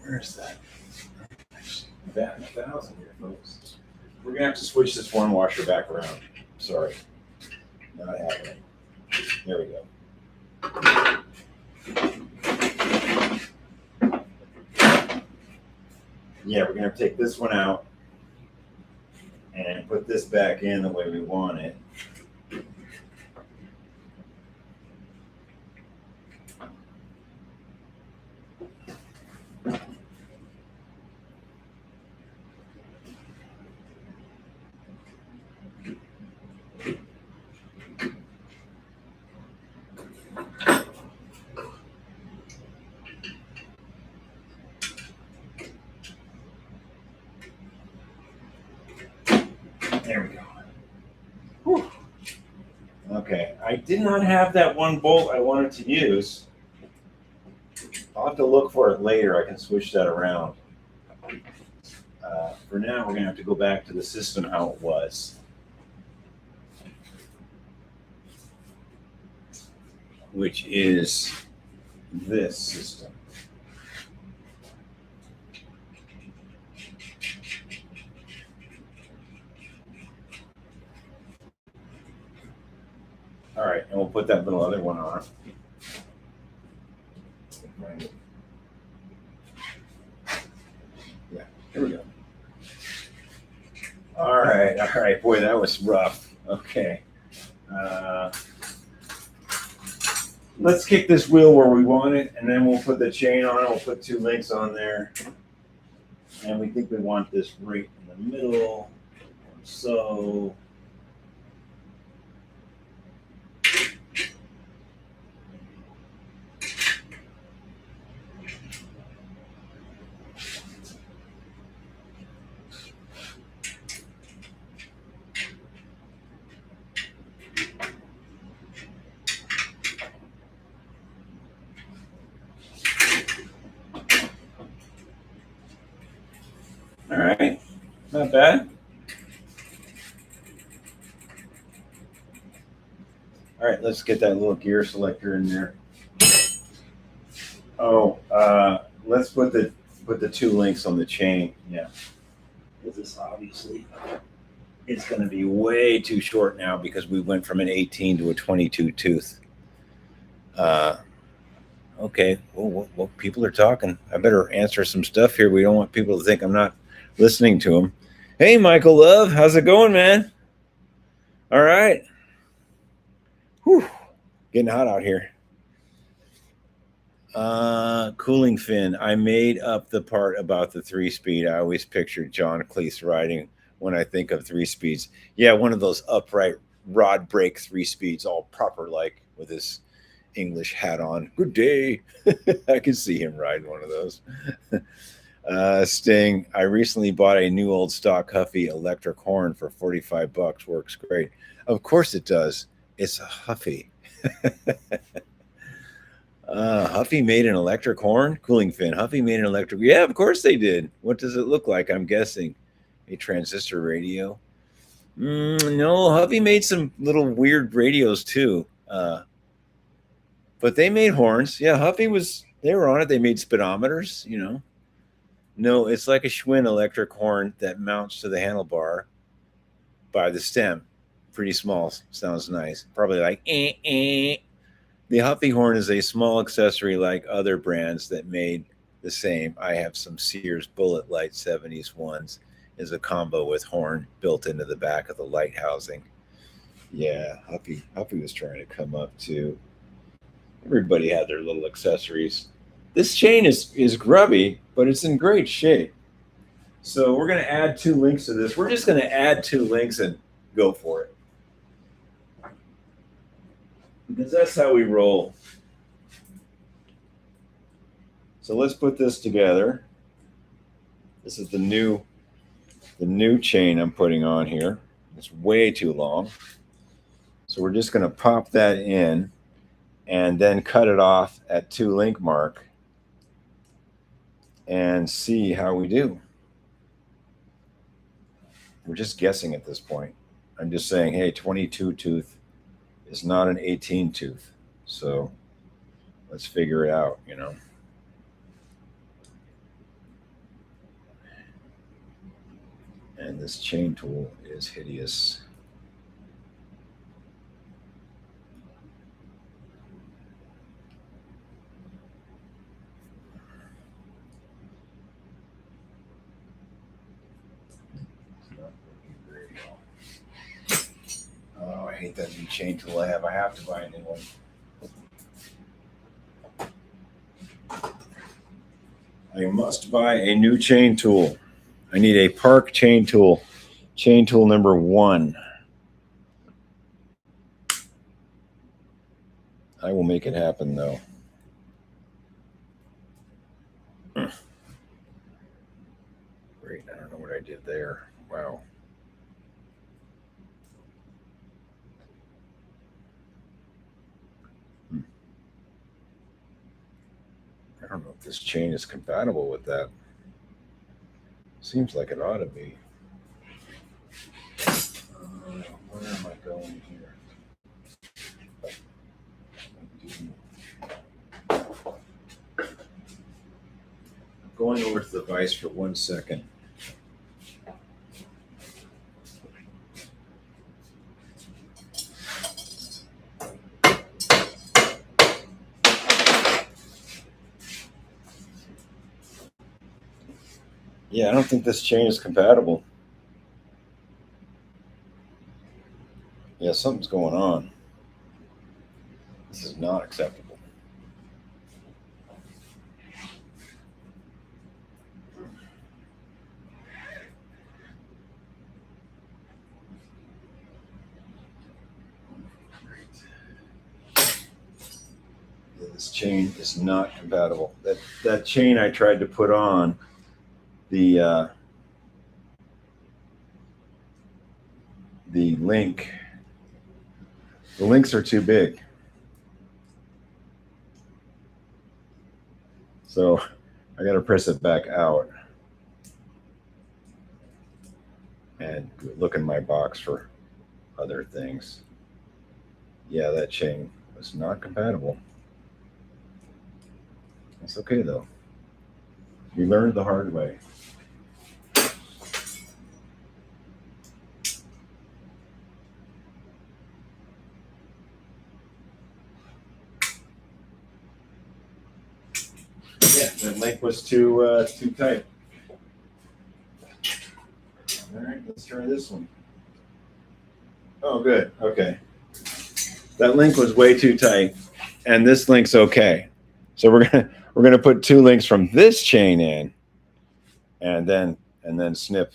Where's that? That 1,000 here, folks. We're gonna have to switch this one washer back around. Sorry, not happening. There we go. Yeah, we're gonna have to take this one out and put this back in the way we want it. There we go. Whew. Okay, I did not have that one bolt I wanted to use. I'll have to look for it later. I can switch that around. For now, we're going to have to go back to the system how it was, which is this system. All right, and we'll put that little other one on. Yeah, here we go. All right. Boy, that was rough. Okay. Let's kick this wheel where we want it, and then we'll put the chain on it. We'll put 2 links on there. And we think we want this right in the middle. So all right, not bad. All right, let's get that little gear selector in there. Oh, let's put the 2 links on the chain. Yeah, because this obviously is going to be way too short now because we went from an 18 to a 22 tooth. Okay, well, people are talking. I better answer some stuff here. We don't want people to think I'm not listening to them. Hey, Michael Love, how's it going, man? All right. Whew, getting hot out here. Cooling fin. I made up the part about the 3-speed. I always pictured John Cleese riding when I think of 3-speeds. Yeah, one of those upright rod brake 3-speeds, all proper like with his English hat on. Good day. I can see him riding one of those. Sting, I recently bought a new old stock Huffy electric horn for $45. Works great. Of course it does. It's a Huffy. Huffy made an electric horn, cooling fin. Huffy made an electric. Yeah, of course they did. What does it look like? I'm guessing a transistor radio. No, Huffy made some little weird radios too. But they made horns. Yeah, Huffy was. They were on it. They made speedometers. You know. No, it's like a Schwinn electric horn that mounts to the handlebar by the stem. Pretty small. Sounds nice. Probably like eh. The Huffy horn is a small accessory like other brands that made the same. I have some Sears Bullet Light 70s ones as a combo with horn built into the back of the light housing. Yeah, Huffy was trying to come up too. Everybody had their little accessories. This chain is grubby, but it's in great shape. So we're going to add 2 links to this. We're just going to add 2 links and go for it. Because that's how we roll. So let's put this together. This is the new chain I'm putting on here. It's way too long. So we're just going to pop that in and then cut it off at 2 link mark and see how we do. We're just guessing at this point. I'm just saying, hey, 22 tooth is not an 18 tooth. So let's figure it out, you know. And this chain tool is hideous. Oh, I hate that new chain tool I have. I have to buy a new one. I must buy a new chain tool. I need a Park chain tool. Chain tool number 1. I will make it happen though. Great. I don't know what I did there. Wow. I don't know if this chain is compatible with that. Seems like it ought to be. Where am I going here? Going over to the vise for 1 second. Yeah, I don't think this chain is compatible. Yeah, something's going on. This is not acceptable. Yeah, this chain is not compatible. That chain I tried to put on, the link. The links are too big. So I got to press it back out and look in my box for other things. Yeah, that chain was not compatible. It's okay though. We learned the hard way. Yeah, the link was too tight. All right, let's try this one. Oh, good. Okay. That link was way too tight, and this link's okay. So we're gonna put 2 links from this chain in, and then snip.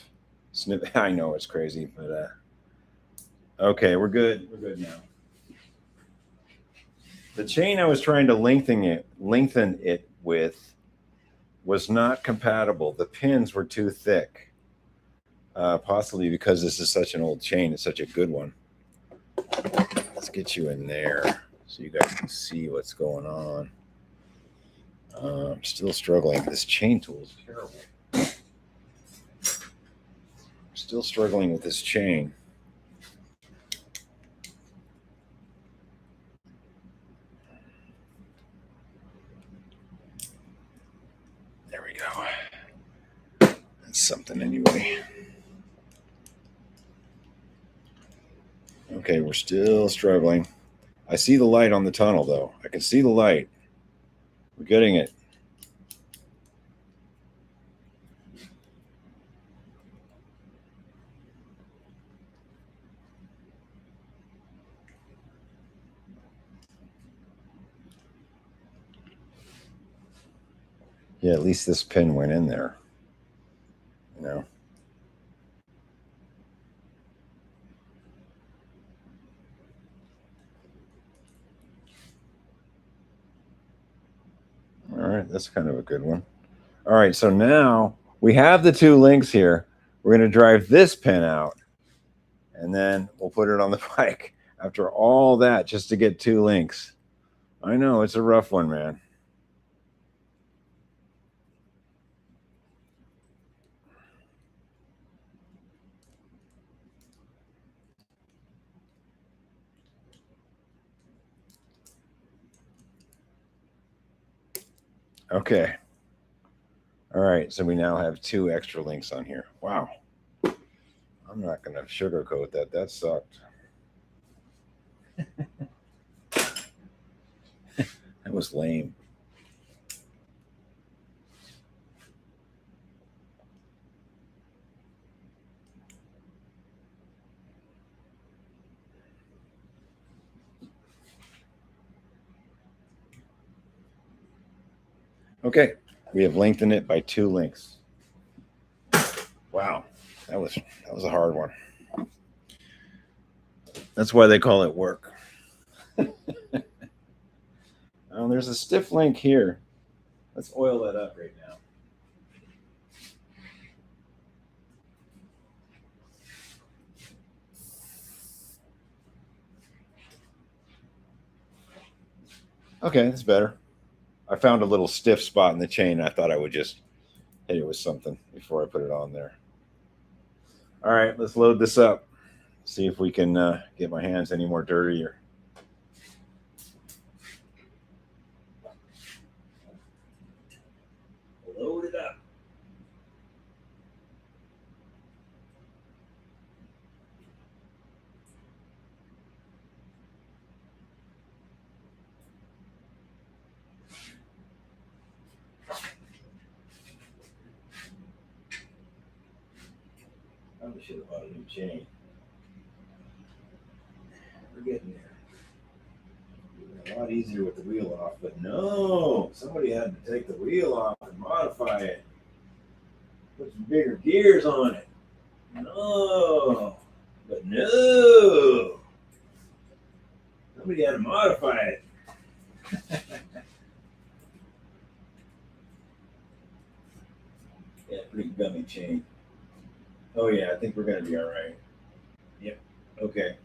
I know it's crazy, but okay, we're good. We're good now. The chain I was trying to lengthen it with was not compatible. The pins were too thick, possibly because this is such an old chain. It's such a good one. Let's get you in there so you guys can see what's going on. I'm still struggling. This chain tool is terrible. Still struggling with this chain. There we go. That's something anyway. Okay, we're still struggling. I see the light on the tunnel, though. I can see the light. We're getting it. Yeah, at least this pin went in there. You know? All right, that's kind of a good one. All right, so now we have the two links here. We're going to drive this pin out, and then we'll put it on the bike. After all that, just to get two links. I know, it's a rough one, man. Okay. All right, so we now have two extra links on here. Wow. I'm not going to sugarcoat that. That sucked. That was lame. Okay, we have lengthened it by two links. Wow, that was a hard one. That's why they call it work. Oh, there's a stiff link here. Let's oil that up right now. Okay, that's better. I found a little stiff spot in the chain. I thought I would just hit it with something before I put it on there. All right, let's load this up. See if we can get my hands any more dirtier. Load it up. Probably should have bought a new chain. We're getting there. A lot easier with the wheel off, but no, somebody had to take the wheel off and modify it. Put some bigger gears on it. No, but no. Somebody had to modify it. Yeah, pretty gummy chain. Oh yeah, I think we're gonna be all right. Yep. Okay.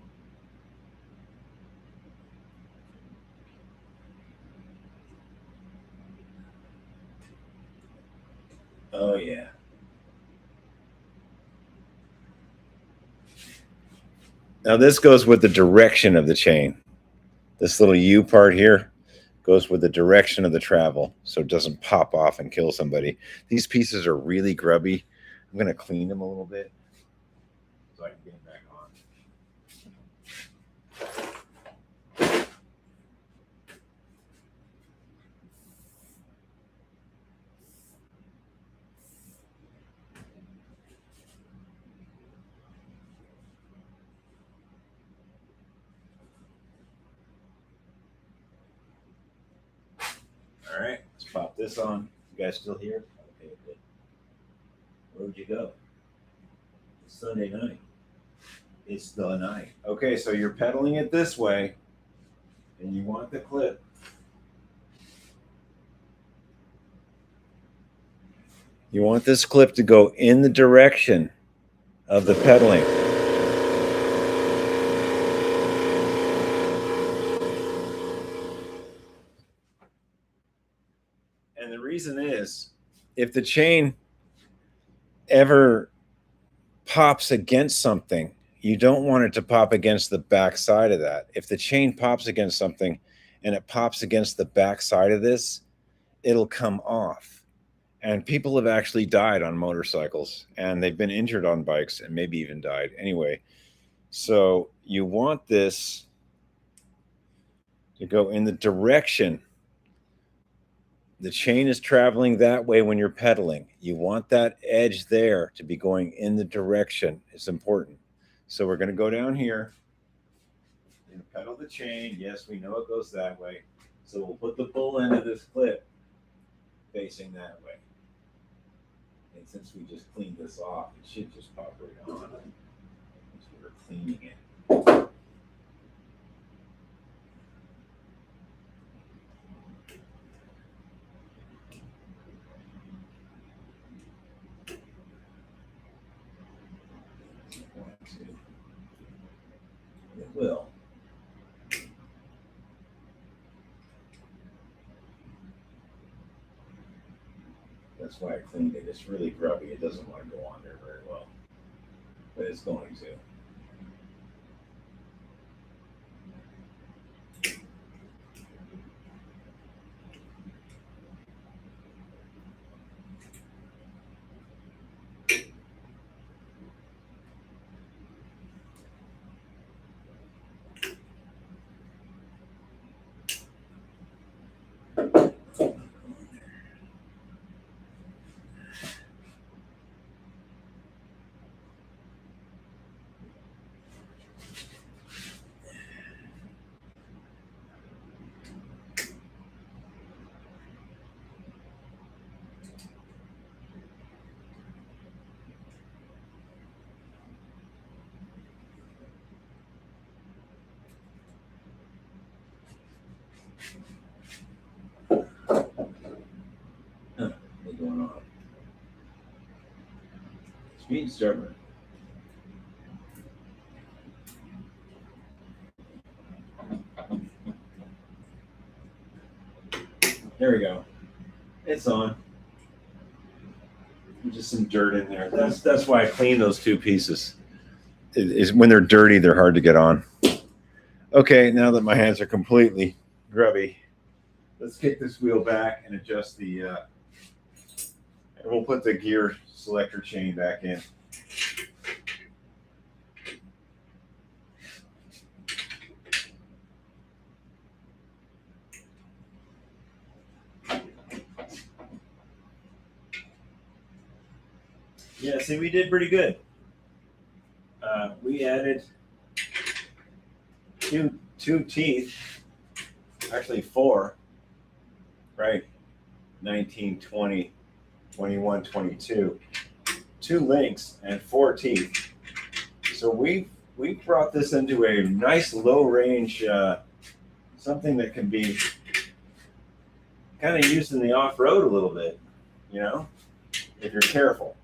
Oh yeah. Now this goes with the direction of the chain. This little U part here goes with the direction of the travel, so it doesn't pop off and kill somebody. These pieces are really grubby. I'm gonna clean them a little bit so I can get them back on. All right, let's pop this on. You guys still here? Okay, good. Where'd you go? It's Sunday night. It's the night. Okay, so you're pedaling it this way, and you want the clip. You want this clip to go in the direction of the pedaling. reason is if the chain ever pops against something, you don't want it to pop against the back side of that. If the chain pops against something and it pops against the back side of this, it'll come off. And people have actually died on motorcycles, and they've been injured on bikes and maybe even died. Anyway, so you want this to go in the direction. The chain is traveling that way when you're pedaling. You want that edge there to be going in the direction. It's important. So we're going to go down here and pedal the chain. Yes, we know it goes that way. So we'll put the bull end of this clip facing that way. And since we just cleaned this off, it should just pop right on. So we're cleaning it. It will. That's why I cleaned it. It's really grubby. It doesn't want to go on there very well, but it's going to. What's going on? Speed starter. There we go. It's on. Just some dirt in there. That's why I clean those two pieces. Is when they're dirty, they're hard to get on. Okay, now that my hands are completely grubby, let's kick this wheel back and adjust the. And we'll put the gear selector chain back in. Yeah, see, we did pretty good. We added two teeth, actually four, right? 19, 20, 21, 22. 2 links and 4 teeth. So we brought this into a nice low range, something that can be kind of used in the off-road a little bit, you know, if you're careful.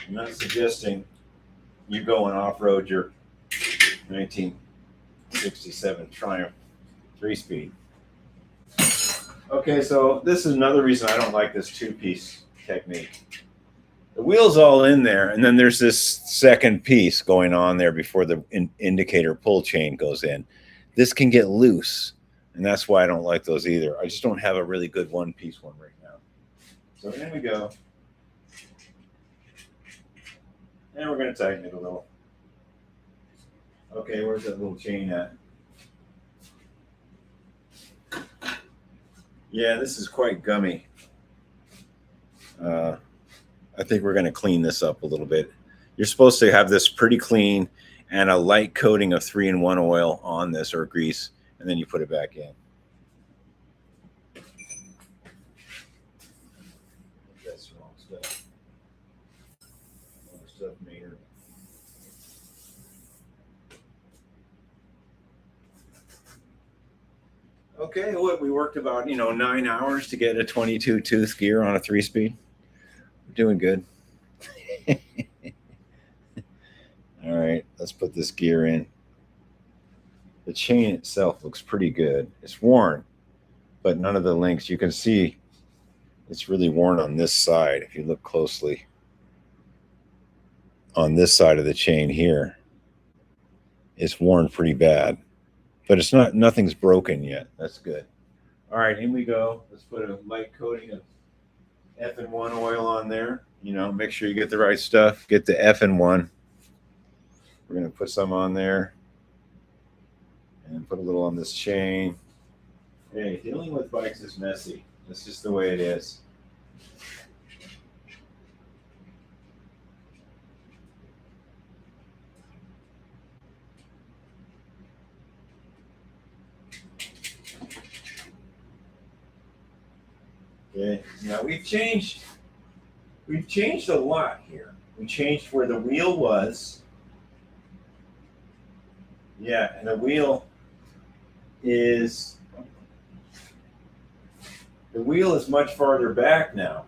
I'm not suggesting you go and off-road your 1967 Triumph 3-speed. Okay, so this is another reason I don't like this 2-piece technique. The wheel's all in there, and then there's this second piece going on there before the indicator pull chain goes in. This can get loose, and that's why I don't like those either. I just don't have a really good 1-piece one right now. So in we go. And we're going to tighten it a little. Okay, where's that little chain at? Yeah, this is quite gummy. I think we're going to clean this up a little bit. You're supposed to have this pretty clean and a light coating of 3-in-1 oil on this or grease, and then you put it back in. That's the wrong stuff. Wrong stuff, Maynard. Okay, we worked about 9 hours to get a 22 tooth gear on a 3-speed. We're doing good. All right, let's put this gear in. The chain itself looks pretty good. It's worn, but none of the links. You can see It's really worn on this side. If you look closely on this side of the chain here, it's worn pretty bad, but it's not, nothing's broken yet. That's good. All right, here we go. Let's put a light coating of F&1 oil on there. You know, make sure you get the right stuff. Get the F&1. We're going to put some on there and put a little on this chain. Hey, dealing with bikes is messy. That's just the way it is. Okay, now we've changed a lot here. We changed where the wheel was. Yeah, and the wheel is much farther back now.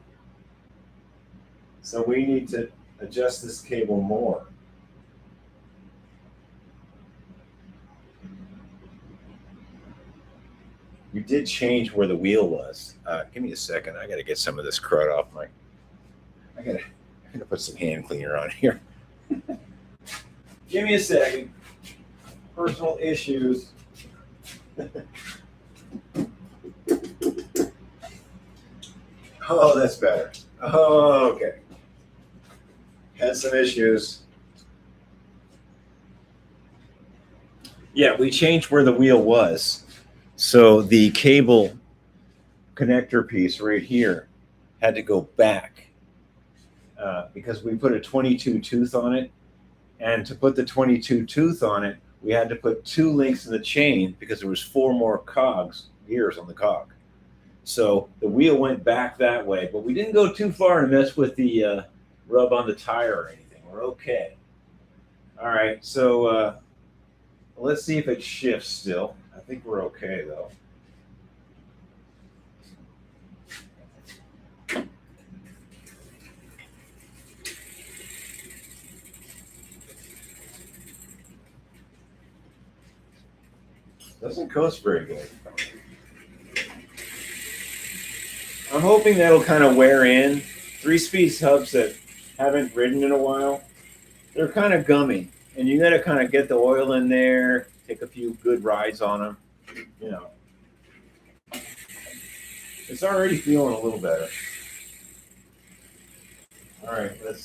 So we need to adjust this cable more. We did change where the wheel was. Give me a second. I got to get some of this crud off my. I gotta put some hand cleaner on here. Give me a second. Personal issues. Oh, that's better. Oh, okay. Had some issues. Yeah, we changed where the wheel was. So the cable connector piece right here had to go back because we put a 22 tooth on it. And to put the 22 tooth on it, we had to put 2 links in the chain because there was 4 more gears on the cog. So the wheel went back that way, but we didn't go too far to mess with the rub on the tire or anything. We're okay. All right, so let's see if it shifts still. I think we're okay though. Doesn't coast very good. I'm hoping that'll kind of wear in. 3-speed hubs that haven't ridden in a while, they're kind of gummy, and you got to kind of get the oil in there, take a few good rides on them. You know, it's already feeling a little better. All right, let's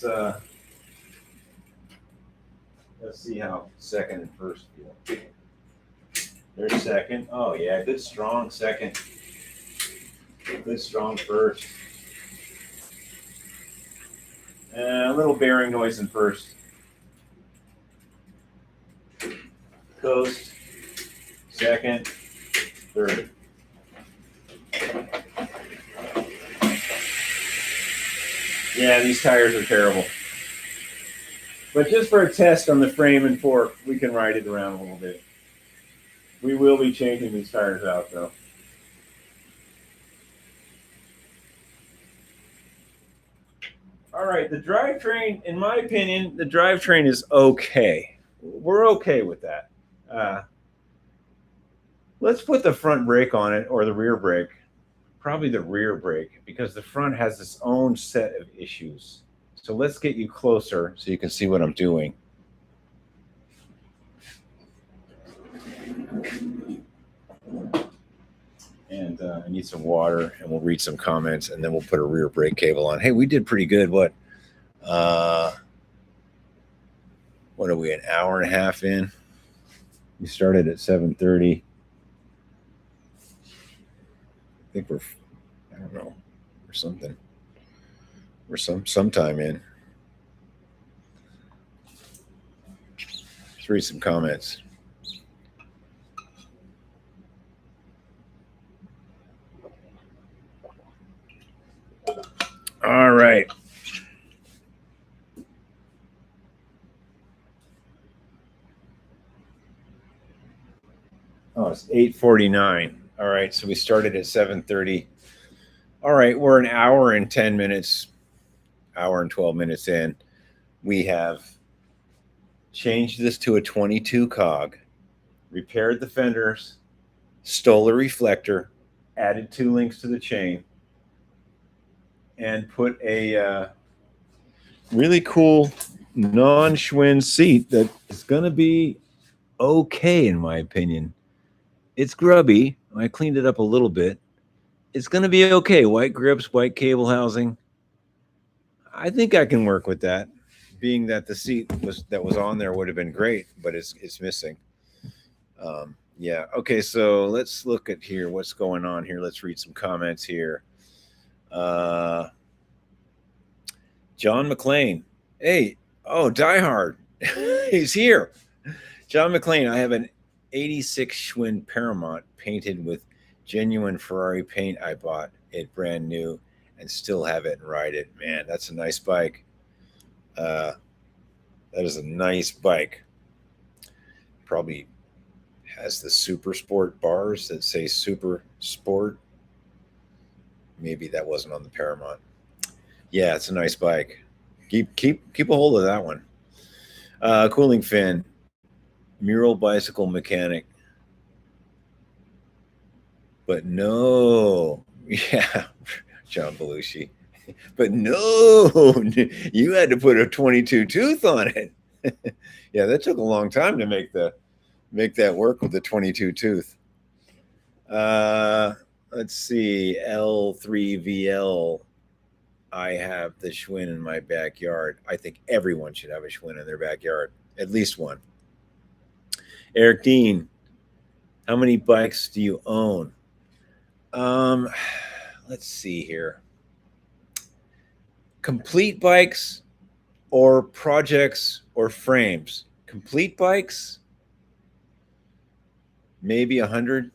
see how second and first feel. There's second. Oh yeah, good strong second. Good strong first. A little bearing noise in first. Coast. Second. Third. Yeah, these tires are terrible. But just for a test on the frame and fork, we can ride it around a little bit. We will be changing these tires out though. All right, the drivetrain, in my opinion, the drivetrain is okay. We're okay with that. Let's put the front brake on it or the rear brake. Probably the rear brake because the front has its own set of issues. So let's get you closer so you can see what I'm doing. And I need some water, and we'll read some comments, and then we'll put a rear brake cable on. Hey, we did pretty good. What are we, an hour and a half in? We started at 7:30. I think we're, I don't know, or something. We're sometime in. Let's read some comments. All right. Oh, it's 8:49. All right, so we started at 7:30. All right, we're an hour and 10 minutes, hour and 12 minutes in. We have changed this to a 22 cog, repaired the fenders, stole a reflector, added 2 links to the chain. and put a really cool non-Schwinn seat that is going to be okay, in my opinion. It's grubby. I cleaned it up a little bit. It's going to be okay. White grips, white cable housing. I think I can work with that. Being that the seat was on there would have been great, but it's missing. Yeah. Okay. So let's look at here. What's going on here? Let's read some comments here. John McLean. Hey. Oh, Die Hard. He's here. John McLean. I have an '86 Schwinn Paramount painted with genuine Ferrari paint. I bought it brand new and still have it and ride it. Man, that's a nice bike. That is a nice bike. Probably has the Super Sport bars that say Super Sport. Maybe that wasn't on the Paramount. Yeah, it's a nice bike. Keep a hold of that one. Cooling fan, mural bicycle mechanic. But no, yeah, John Belushi. But no, you had to put a 22 tooth on it. Yeah, that took a long time to make that work with the 22 tooth. Let's see, L3VL. I have the Schwinn in my backyard. I think everyone should have a Schwinn in their backyard, at least one. Eric Dean, how many bikes do you own? Let's see here. Complete bikes or projects or frames? Complete bikes, maybe 100.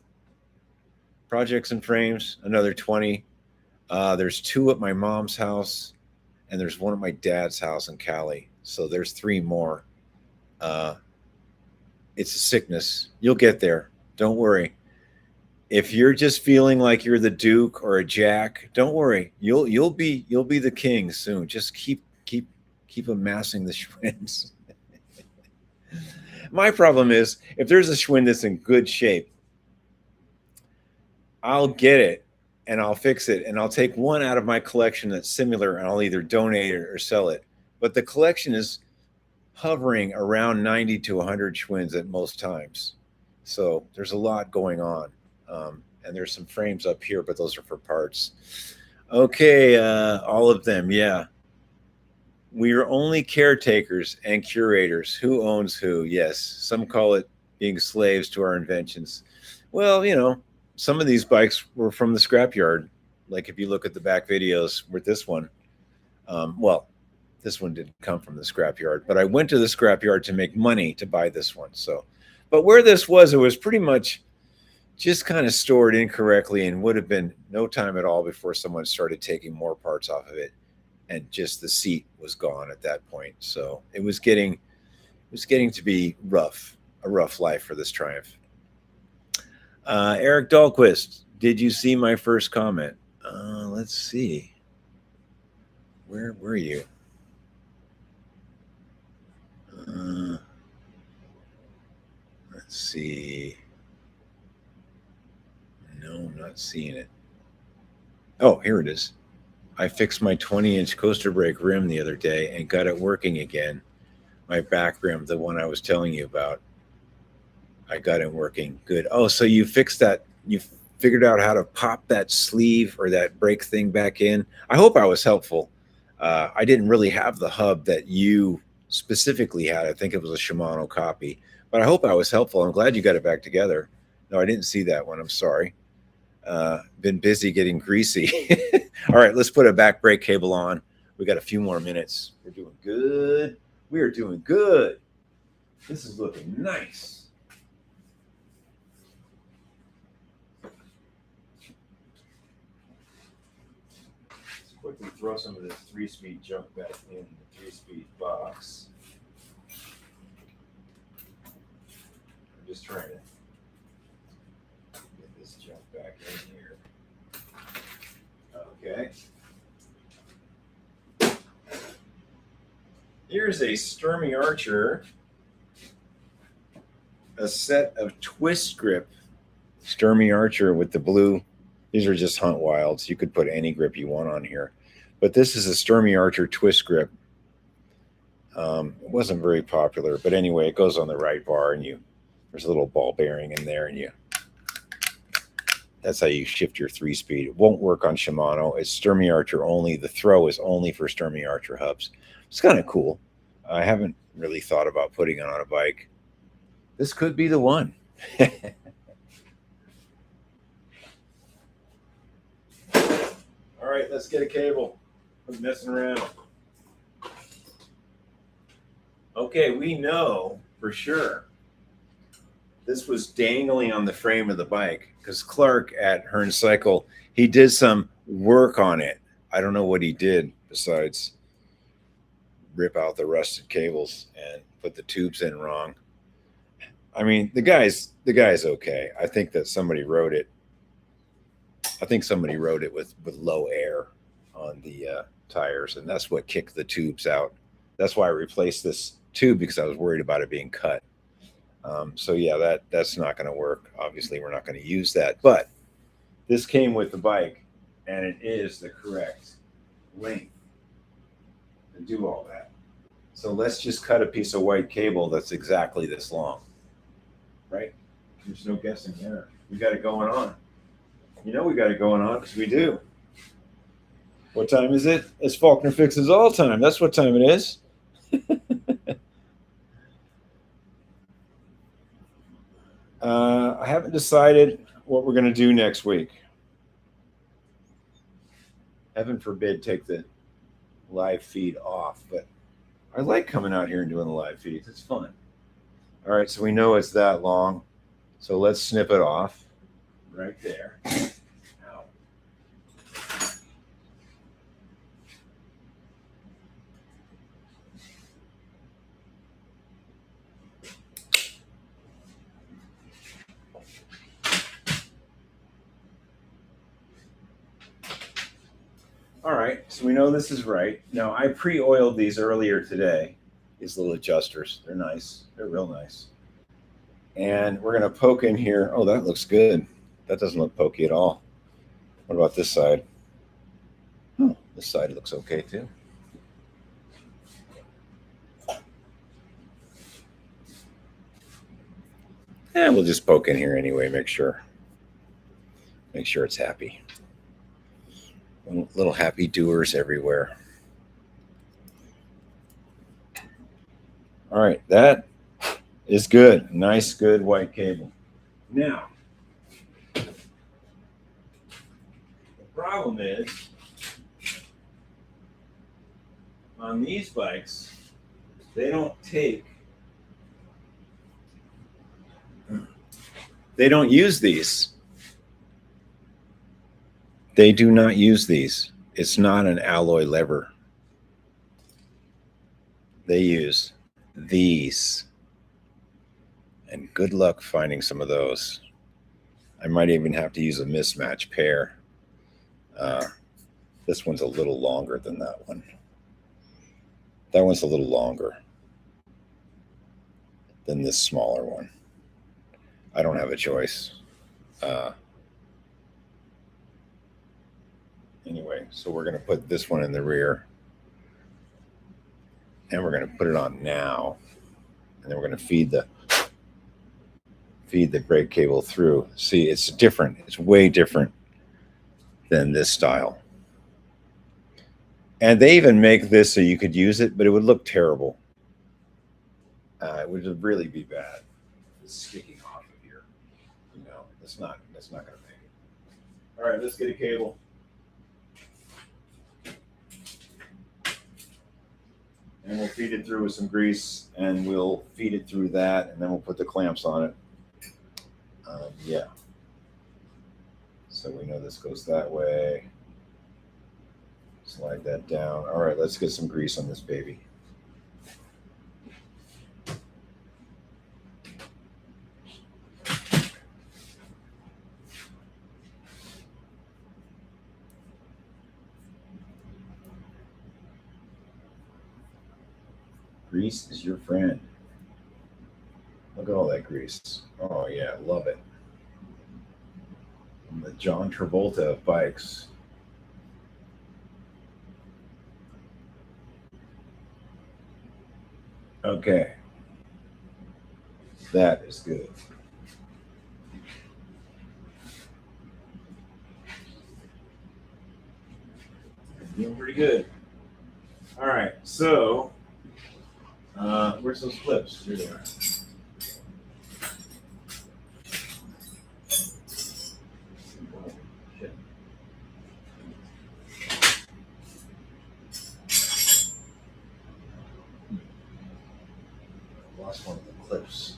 Projects and frames, another 20. There's 2 at my mom's house, and there's 1 at my dad's house in Cali. So there's 3 more. It's a sickness. You'll get there. Don't worry. If you're just feeling like you're the Duke or a Jack, don't worry. You'll be the king soon. Just keep amassing the Schwinns. My problem is if there's a Schwinn that's in good shape, I'll get it and I'll fix it and I'll take one out of my collection that's similar and I'll either donate it or sell it. But the collection is hovering around 90 to 100 Schwinns at most times. So there's a lot going on. And there's some frames up here, but those are for parts. Okay, all of them, yeah. We are only caretakers and curators. Who owns who? Yes, some call it being slaves to our inventions. Well, some of these bikes were from the scrapyard. Like if you look at the back videos with this one, this one didn't come from the scrapyard, but I went to the scrapyard to make money to buy this one. So, but where this was, it was pretty much just kind of stored incorrectly and would have been no time at all before someone started taking more parts off of it. And just the seat was gone at that point. So it was getting to be a rough life for this Triumph. Eric Dahlquist, did you see my first comment? Let's see. Where were you? Let's see. No, I'm not seeing it. Oh, here it is. I fixed my 20-inch coaster brake rim the other day and got it working again. My back rim, the one I was telling you about. I got it working good. Oh, so you fixed that. You figured out how to pop that sleeve or that brake thing back in. I hope I was helpful. I didn't really have the hub that you specifically had. I think it was a Shimano copy, but I hope I was helpful. I'm glad you got it back together. No, I didn't see that one. I'm sorry. Been busy getting greasy. All right, let's put a back brake cable on. We got a few more minutes. We're doing good. We are doing good. This is looking nice. Let's quickly throw some of this 3-speed junk back in the 3-speed box. I'm just trying to get this junk back in here. Okay. Here's a Sturmy Archer, a set of twist grip Sturmy Archer with the blue. These are just Hunt Wilds. You could put any grip you want on here. But this is a Sturmey Archer twist grip. It wasn't very popular, but anyway, it goes on the right bar, and there's a little ball bearing in there, and that's how you shift your 3-speed. It won't work on Shimano. It's Sturmey Archer only. The throw is only for Sturmey Archer hubs. It's kind of cool. I haven't really thought about putting it on a bike. This could be the one. All right, let's get a cable. I'm messing around. Okay, we know for sure this was dangling on the frame of the bike because Clark at Hearn Cycle, he did some work on it. I don't know what he did besides rip out the rusted cables and put the tubes in wrong. I mean, the guy's okay. I think that somebody wrote it. I think somebody wrote it with low air on the tires, and that's what kicked the tubes out. That's why I replaced this tube, because I was worried about it being cut. So yeah, that's not going to work. Obviously, we're not going to use that. But this came with the bike, and it is the correct length to do all that. So let's just cut a piece of white cable that's exactly this long, right? There's no guessing there. We got it going on. You know we got it going on because we do. What time is it? It's Faulkner Fixes All time. That's what time it is. I haven't decided what we're going to do next week. Heaven forbid take the live feed off, but I like coming out here and doing the live feeds. It's fun. All right, so we know it's that long. So let's snip it off right there. Ow. All right, so we know this is right. Now, I pre-oiled these earlier today, these little adjusters. They're nice. They're real nice. And we're going to poke in here. Oh, that looks good. That doesn't look pokey at all. What about this side? Oh, this side looks okay, too. Yeah, we'll just poke in here anyway, make sure it's happy. Little happy doers everywhere. All right, that is good. Nice, good white cable. Now, the problem is on these bikes, they don't use these. They do not use these. It's not an alloy lever. They use these. And good luck finding some of those. I might even have to use a mismatch pair. This one's a little longer than that one. That one's a little longer than this smaller one. I don't have a choice. Anyway, so we're going to put this one in the rear. And we're going to put it on now. And then we're going to feed the brake cable through. See, it's different. It's way different than this style. And they even make this so you could use it, but it would look terrible. It would really be bad. It's sticking off of here. You know, that's not going to make it. All right, let's get a cable. And we'll feed it through with some grease, and we'll feed it through that, and then we'll put the clamps on it. Yeah. So we know this goes that way. Slide that down. All right, let's get some grease on this baby. Grease is your friend. Look at all that grease. Oh yeah, love it. I'm the John Travolta of bikes. Okay, that is good. Doing pretty good. All right, so where's those clips? Here they are. Shit. Lost one of the clips.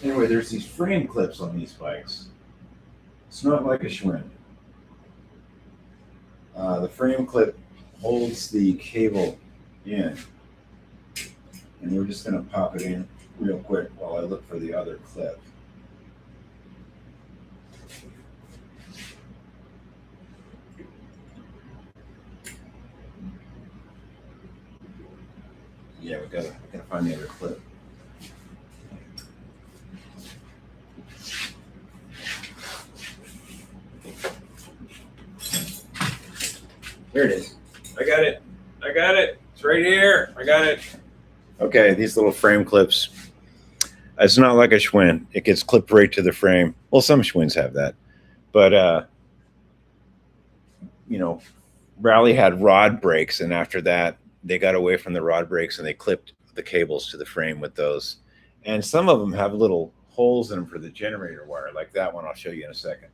Anyway, there's these frame clips on these bikes. It's not like a Schwinn. The frame clip holds the cable in, and we're just going to pop it in real quick while I look for the other clip. Yeah, we gotta find the other clip. There it is. I got it. I got it. It's right here. I got it. Okay, these little frame clips. It's not like a Schwinn. It gets clipped right to the frame. Well, some Schwinns have that, but you know, Rally had rod brakes, and after that, they got away from the rod brakes and they clipped the cables to the frame with those. And some of them have little holes in them for the generator wire, like that one. I'll show you in a second.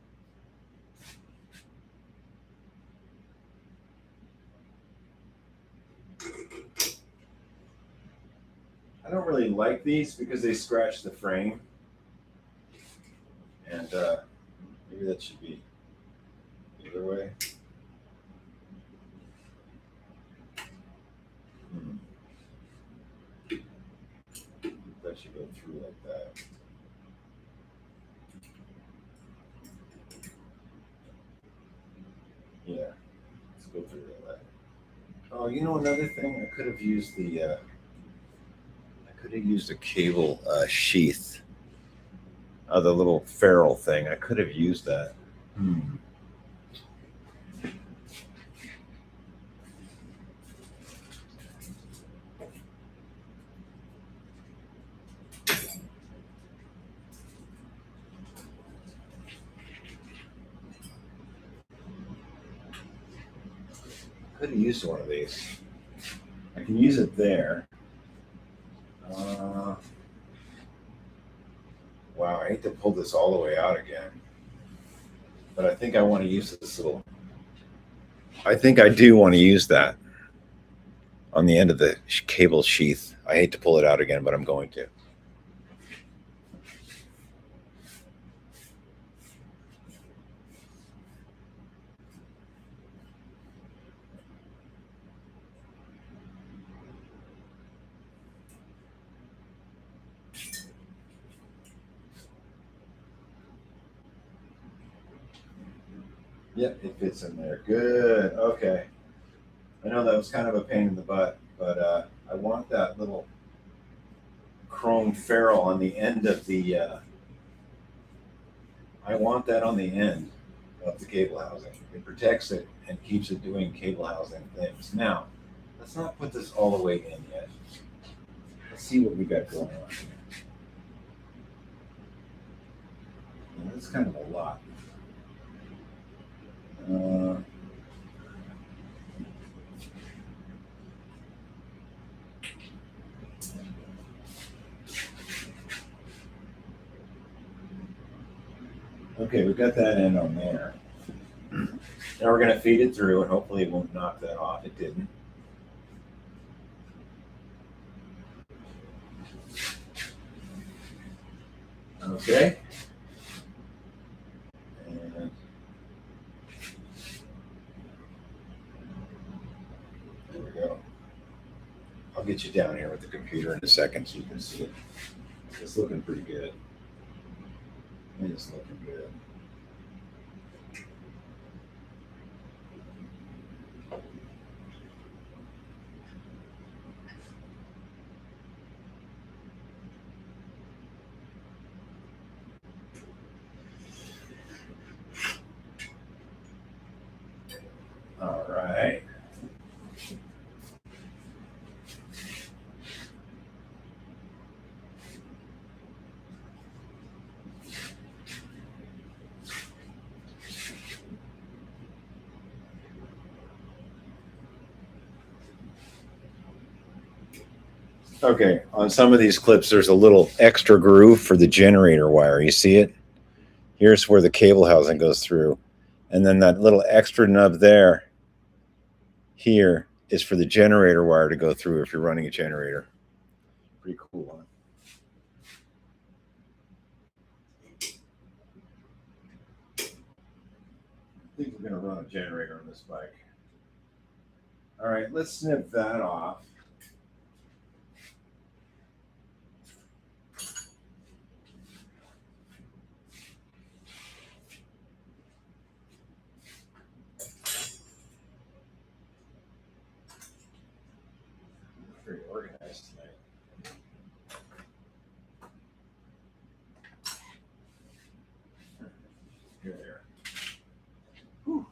I don't really like these because they scratch the frame, and maybe that should be the other way. That should go through like that. Yeah, let's go through like that. Oh, you know another thing, I could have used the cable sheath, the little ferrule thing. I could have used that. Could have used one of these. I can use it there. Wow, I hate to pull this all the way out again, but I think I want to use this little. I think I do want to use that on the end of the cable sheath. I hate to pull it out again, but I'm going to. Yep, it fits in there. Good. Okay. I know that was kind of a pain in the butt, but I want that little chrome ferrule on the end of the. I want that on the end of the cable housing. It protects it and keeps it doing cable housing things. Now, let's not put this all the way in yet. Let's see what we got going on here. And that's kind of a lot. Okay, we've got that end on there. Now we're going to feed it through, and hopefully it won't knock that off. It didn't. Okay. And there we go. I'll get you down here with the computer in a second so you can see it. It's looking pretty good. It's looking good. All right. Okay, on some of these clips, there's a little extra groove for the generator wire. You see it? Here's where the cable housing goes through. And then that little extra nub there, here, is for the generator wire to go through if you're running a generator. Pretty cool, huh? I think we're going to run a generator on this bike. All right, let's snip that off. Very organized tonight. Here they are. Whew.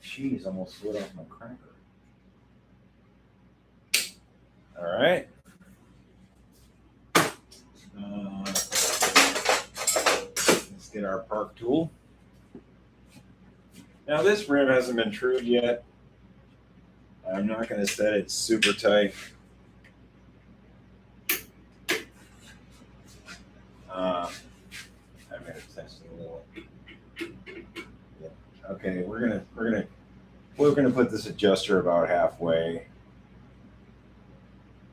Cheese almost slid off my cracker. All right. Let's get our park tool. Now this rim hasn't been trued yet. I'm not going to set it super tight. I'm going to test it a little. Yeah. Okay, we're gonna put this adjuster about halfway.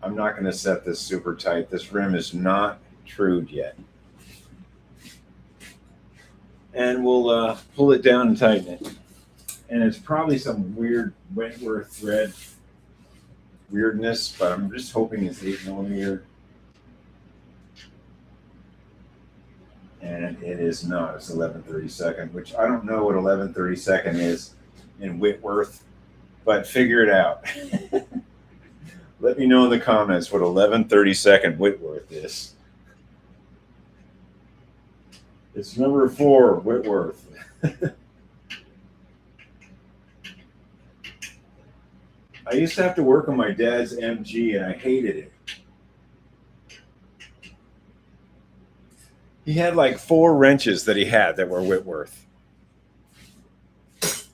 I'm not going to set this super tight. This rim is not trued yet. And we'll pull it down and tighten it. And it's probably some weird Wentworth thread weirdness, but I'm just hoping it's 8mm. And it is not. It's 11/32, which I don't know what 11/32 is in Whitworth, but figure it out. Let me know in the comments what 11/32 Whitworth is. It's number 4, Whitworth. I used to have to work on my dad's MG, and I hated it. He had like 4 wrenches that he had that were Whitworth.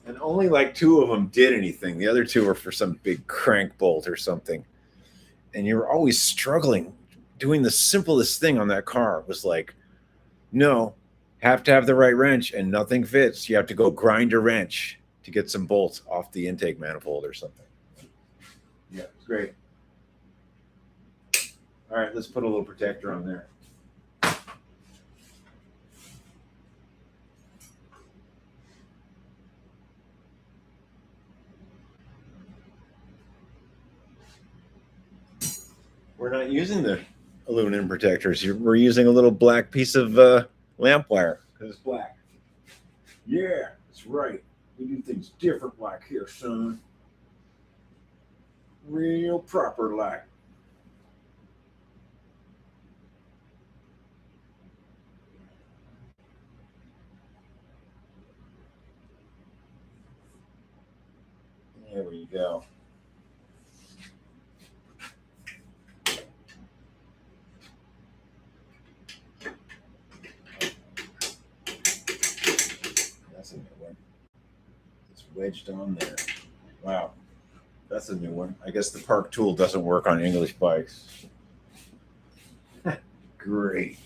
And only like 2 of them did anything. The other 2 were for some big crank bolt or something. And you were always struggling doing the simplest thing on that car. It was like, no, have to have the right wrench and nothing fits. You have to go grind a wrench to get some bolts off the intake manifold or something. Yeah, it's great. All right, let's put a little protector on there. We're not using the aluminum protectors. We're using a little black piece of lamp wire because it's black. Yeah, that's right. We do things different like here, son. Real proper like. There we go. That's a new one. It's wedged on there. Wow. That's a new one. I guess the park tool doesn't work on English bikes. Great.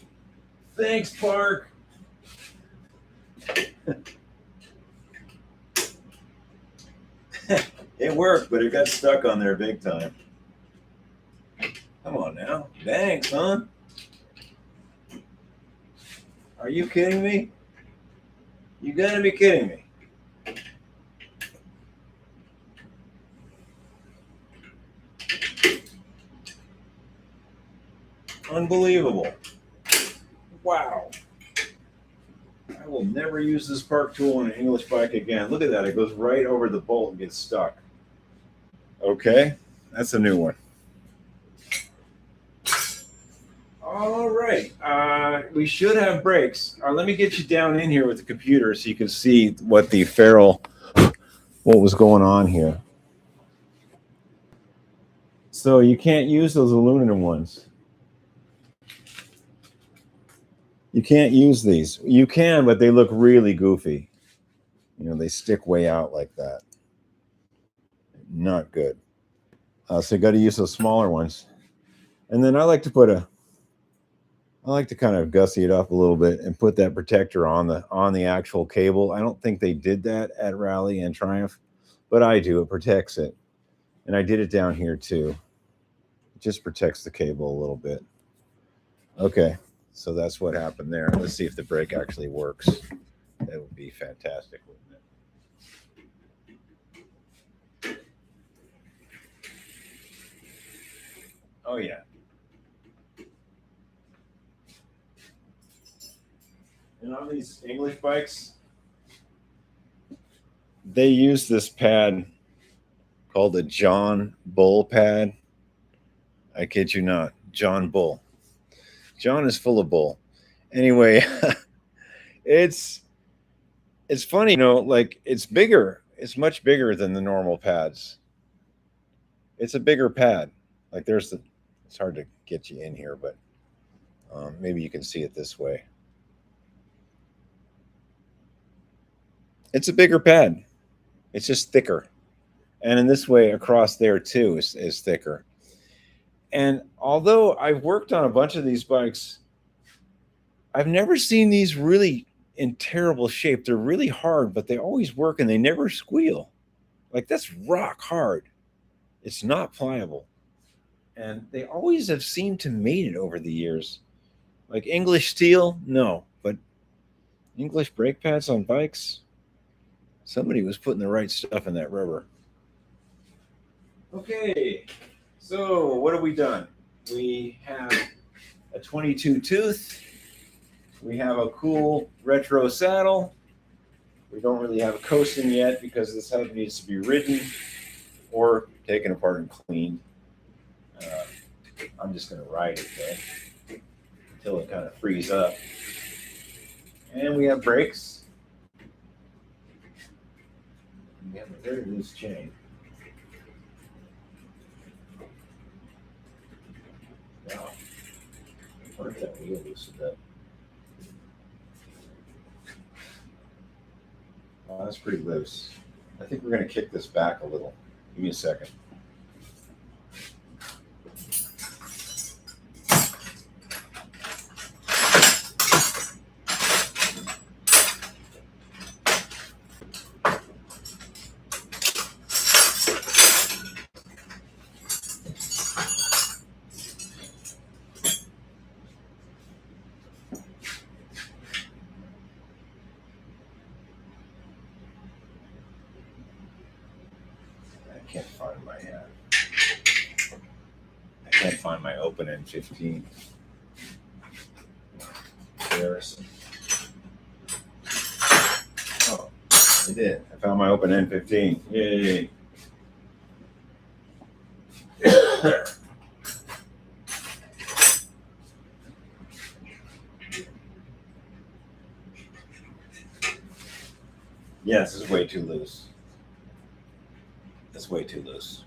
Thanks, Park. It worked, but it got stuck on there big time. Come on now. Thanks, huh? Are you kidding me? You gotta be kidding me. Unbelievable. Wow. I will never use this park tool on an English bike again. Look at that. It goes right over the bolt and gets stuck. Okay. That's a new one. All right. We should have brakes. Let me get you down in here with the computer so you can see what the ferrule, what was going on here. So you can't use those aluminum ones. You can't use these. You can, but they look really goofy. You know, they stick way out like that. Not good. So you got to use those smaller ones. And then I like to kind of gussy it up a little bit and put that protector on the actual cable. I don't think they did that at Rally and Triumph, but I do. It protects it. And I did it down here too. It just protects the cable a little bit. Okay, so that's what happened there. Let's see if the brake actually works. That would be fantastic, wouldn't it? Oh yeah. And on these English bikes, they use this pad called a John Bull pad. I kid you not, John Bull. John is full of bull. Anyway, it's it's funny, like it's bigger. It's much bigger than the normal pads. It's a bigger pad. Like there's the. It's hard to get you in here, but maybe you can see it this way. It's a bigger pad. It's just thicker, and in this way across there too is thicker. And although I've worked on a bunch of these bikes, I've never seen these really in terrible shape. They're really hard, but they always work and they never squeal. Like that's rock hard. It's not pliable. And they always have seemed to made it over the years. Like English steel, no, but English brake pads on bikes, somebody was putting the right stuff in that rubber. Okay, so what have we done? We have a 22 tooth. We have a cool retro saddle. We don't really have a coasting yet because this hub needs to be ridden or taken apart and cleaned. I'm just going to ride it though until it kind of frees up. And we have brakes. We have a very loose chain. Wow. I wonder if that wheel loosened up. Oh, that's pretty loose. I think we're going to kick this back a little. Give me a second. I can't find my open N15. Embarrassing. Oh, I did. I found my open N15. Yay. Yes, this is way too loose. That's way too loose.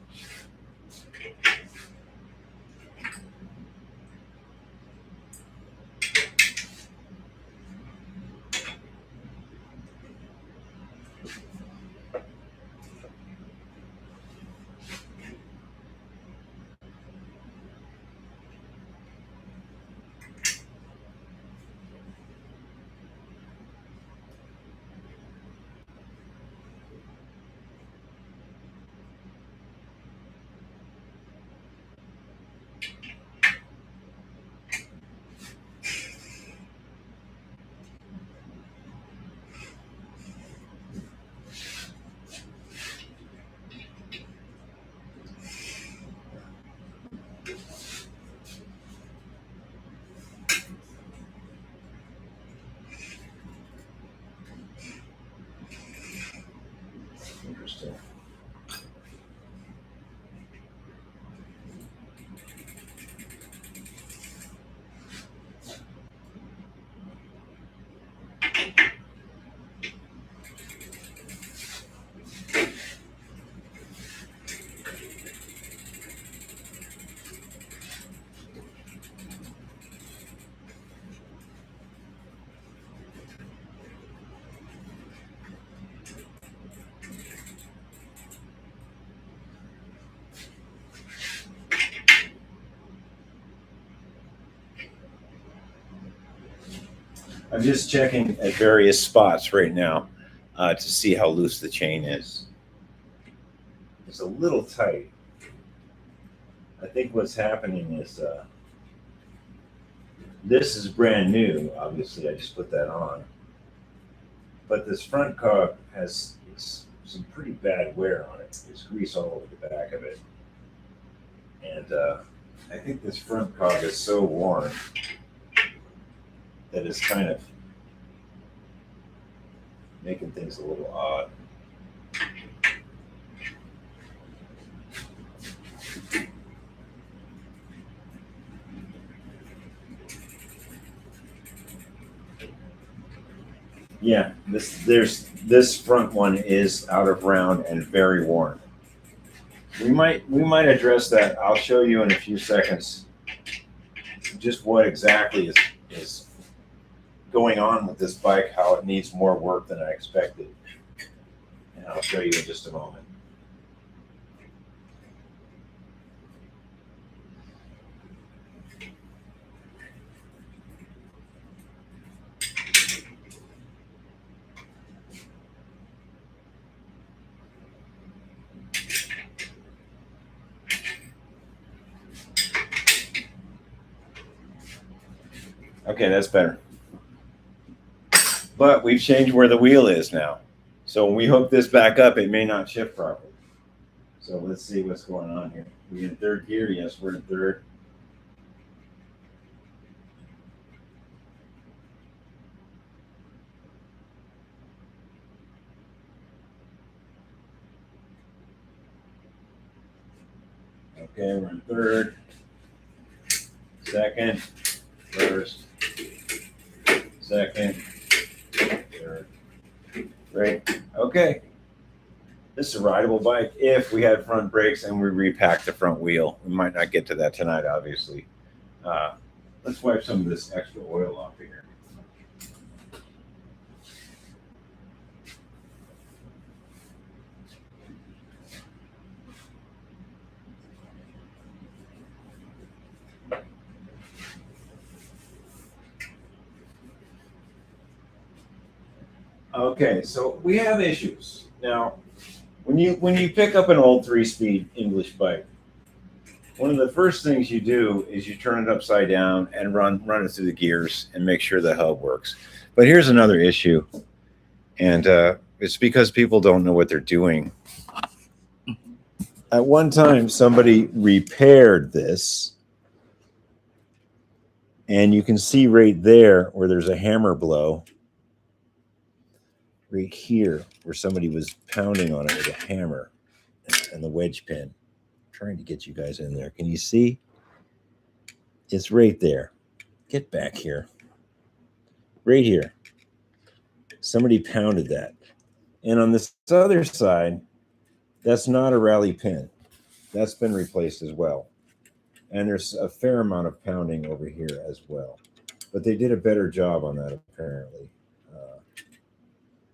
I'm just checking at various spots right now to see how loose the chain is. It's a little tight. I think what's happening is this is brand new. Obviously, I just put that on. But this front cog has some pretty bad wear on it. There's grease all over the back of it. And I think this front cog is so worn that it's kind of making things a little odd. Yeah, this front one is out of round and very worn. We might address that. I'll show you in a few seconds just what exactly is going on with this bike, how it needs more work than I expected. And I'll show you in just a moment. Okay, that's better. But we've changed where the wheel is now. So when we hook this back up, it may not shift properly. So let's see what's going on here. We in third gear? Yes, we're in third. Okay, we're in third. Second. First. Second. Third. Right. Okay. This is a rideable bike if we had front brakes and we repacked the front wheel. We might not get to that tonight, obviously. Let's wipe some of this extra oil off here. Okay, so we have issues now. When you pick up an old 3-speed English bike, one of the first things you do is you turn it upside down and run it through the gears and make sure the hub works. But here's another issue, and it's because people don't know what they're doing. At one time, somebody repaired this, and you can see right there where there's a hammer blow. Right here, where somebody was pounding on it with a hammer and the wedge pin. I'm trying to get you guys in there. Can you see? It's right there. Get back here. Right here. Somebody pounded that. And on this other side, that's not a rally pin. That's been replaced as well. And there's a fair amount of pounding over here as well. But they did a better job on that, apparently.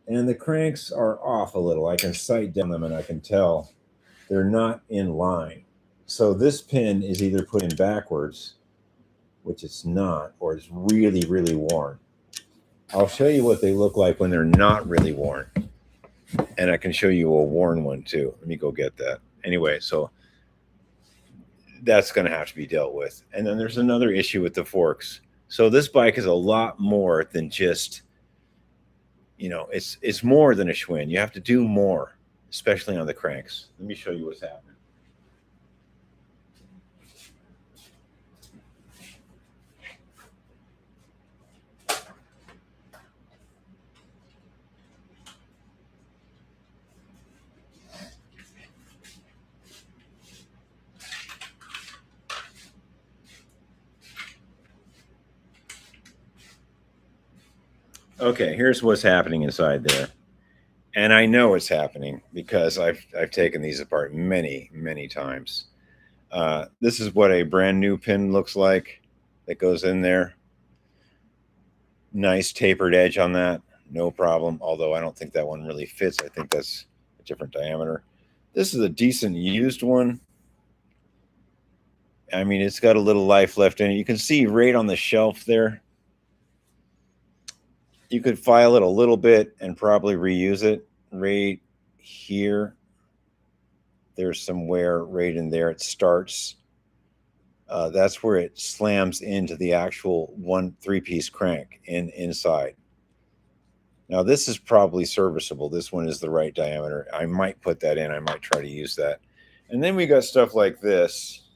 And the cranks are off a little. I can sight down them and I can tell they're not in line. So this pin is either put in backwards, which it's not, or it's really, really worn. I'll show you what they look like when they're not really worn. And I can show you a worn one too. Let me go get that. Anyway, so that's going to have to be dealt with. And then there's another issue with the forks. So this bike is a lot more than just, it's more than a Schwinn. You have to do more, especially on the cranks. Let me show you what's happening. Okay, here's what's happening inside there. And I know it's happening because I've taken these apart many, many times. This is what a brand new pin looks like that goes in there. Nice tapered edge on that, no problem. Although I don't think that one really fits. I think that's a different diameter. This is a decent used one. I mean, it's got a little life left in it. You can see right on the shelf there. You could file it a little bit and probably reuse it. Right here, there's some wear right in there. It starts. That's where it slams into the actual one three-piece crank inside. Now this is probably serviceable. This one is the right diameter. I might put that in. I might try to use that. And then we got stuff like this,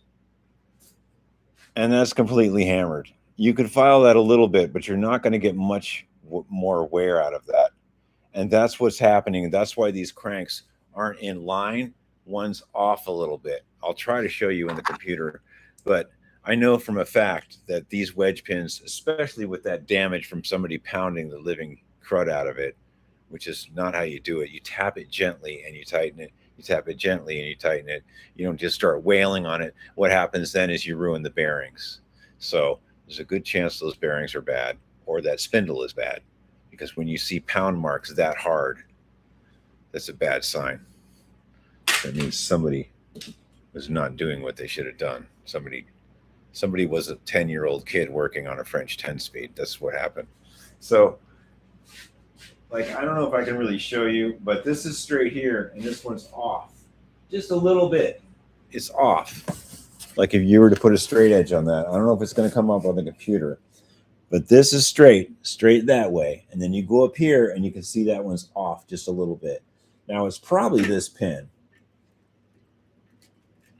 and that's completely hammered. You could file that a little bit, but you're not going to get much more wear out of that. And that's what's happening. That's why these cranks aren't in line. One's off a little bit. I'll try to show you in the computer, but I know from a fact that these wedge pins, especially with that damage from somebody pounding the living crud out of it, which is not how you do it. You tap it gently and you tighten it. You tap it gently and you tighten it. You don't just start wailing on it. What happens then is you ruin the bearings. So there's a good chance those bearings are bad or that spindle is bad, because when you see pound marks that hard, that's a bad sign. That means somebody was not doing what they should have done. Somebody was a 10-year-old kid working on a French 10-speed. That's what happened. So, like, I don't know if I can really show you, but this is straight here, and this one's off. Just a little bit. It's off. Like if you were to put a straight edge on that. I don't know if it's going to come up on the computer. But this is straight that way. And then you go up here, and you can see that one's off just a little bit. Now, it's probably this pin.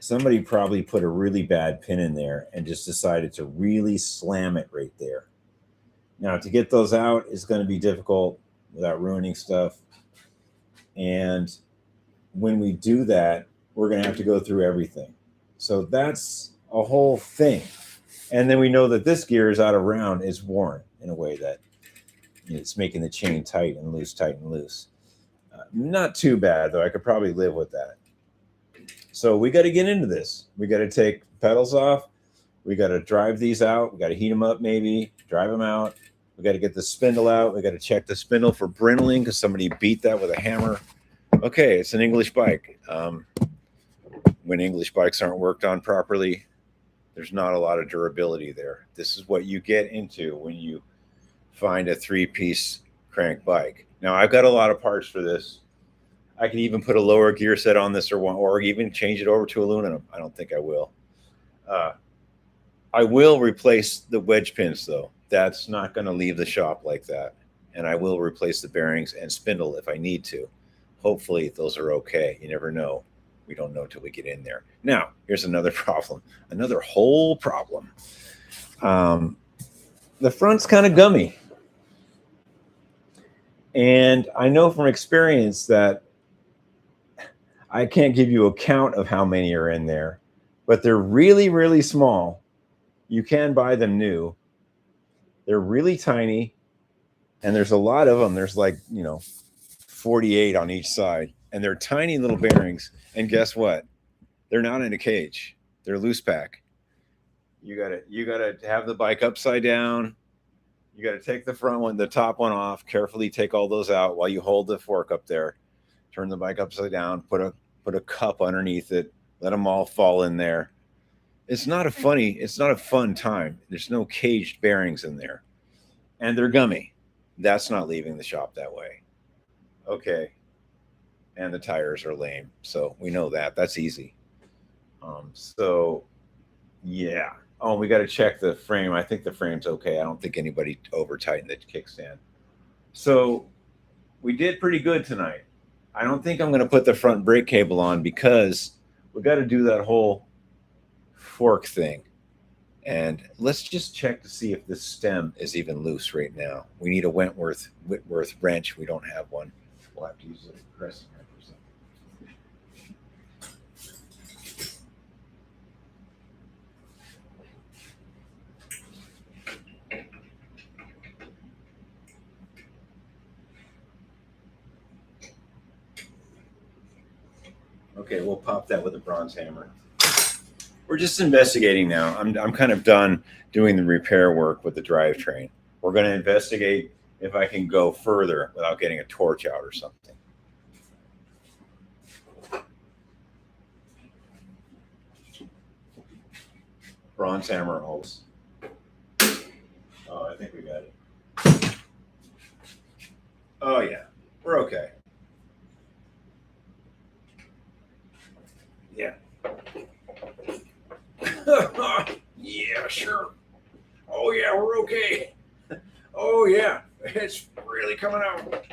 Somebody probably put a really bad pin in there and just decided to really slam it right there. Now, to get those out is going to be difficult without ruining stuff. And when we do that, we're going to have to go through everything. So that's a whole thing. And then we know that this gear is out of round. It's worn in a way that it's making the chain tight and loose, tight and loose. Not too bad, though. I could probably live with that. So we got to get into this. We got to take pedals off. We got to drive these out. We got to heat them up, maybe drive them out. We got to get the spindle out. We got to check the spindle for brittling because somebody beat that with a hammer. Okay, it's an English bike. When English bikes aren't worked on properly, there's not a lot of durability there. This is what you get into when you find a three-piece crank bike. Now, I've got a lot of parts for this. I can even put a lower gear set on this or even change it over to aluminum. I don't think I will. I will replace the wedge pins, though. That's not going to leave the shop like that. And I will replace the bearings and spindle if I need to. Hopefully, those are okay. You never know. We don't know till we get in there. Now, here's another problem, another whole problem. The front's kind of gummy. And I know from experience that I can't give you a count of how many are in there, but they're really, really small. You can buy them new. They're really tiny, and there's a lot of them. There's like, 48 on each side, and they're tiny little bearings. And guess what? They're not in a cage. They're loose pack. You gotta have the bike upside down. You got to take the front one, the top one off, carefully take all those out while you hold the fork up there. Turn the bike upside down, put a cup underneath it, let them all fall in there. It's not a fun time. There's no caged bearings in there. And they're gummy. That's not leaving the shop that way. Okay. And the tires are lame. So we know that. That's easy. Yeah. Oh, we got to check the frame. I think the frame's okay. I don't think anybody over tightened the kickstand. So we did pretty good tonight. I don't think I'm going to put the front brake cable on because we got to do that whole fork thing. And let's just check to see if this stem is even loose right now. We need a Whitworth wrench. We don't have one. We'll have to use a pressing wrench or something. Okay, we'll pop that with a bronze hammer. We're just investigating now. I'm kind of done doing the repair work with the drivetrain. We're going to investigate if I can go further without getting a torch out or something. Bronze hammer holes. Oh, I think we got it. Oh yeah, we're okay. Yeah. Yeah, sure. Oh yeah, we're okay. Oh yeah, it's really coming out.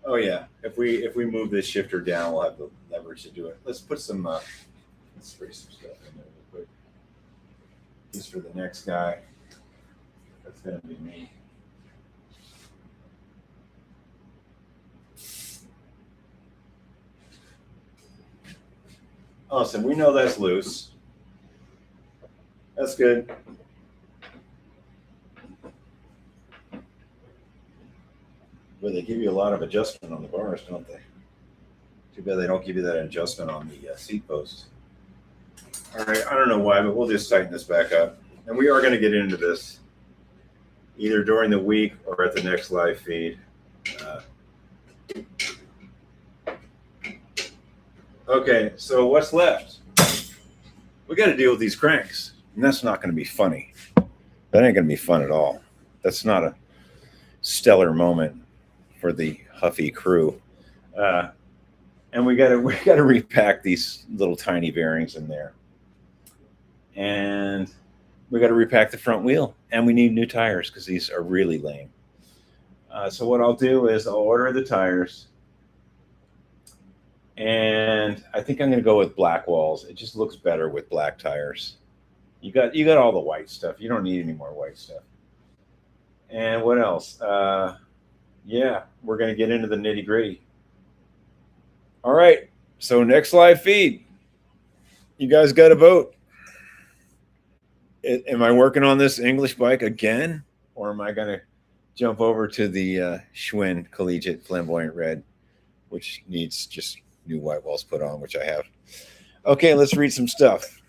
Oh yeah, if we move this shifter down, we'll have the leverage to do it. Let's put some. Let's spray some stuff in there real quick. Just for the next guy. That's gonna be me. Awesome. We know that's loose. That's good. But they give you a lot of adjustment on the bars, don't they? Too bad they don't give you that adjustment on the seat post. All right, I don't know why, but we'll just tighten this back up. And we are going to get into this either during the week or at the next live feed. Okay, so what's left? We got to deal with these cranks, and that's not going to be funny. That ain't going to be fun at all. That's not a stellar moment for the Huffy crew. And we got to repack these little tiny bearings in there, and we got to repack the front wheel, and we need new tires because these are really lame. So what I'll do is I'll order the tires, and I think I'm going to go with black walls. It just looks better with black tires. You got all the white stuff. You don't need any more white stuff. And what else? Yeah, we're going to get into the nitty gritty. All right. So next live feed, you guys got to vote. Am I working on this English bike again, or am I going to jump over to the Schwinn Collegiate Flamboyant Red, which needs just new white walls put on, which I have. Okay, let's read some stuff.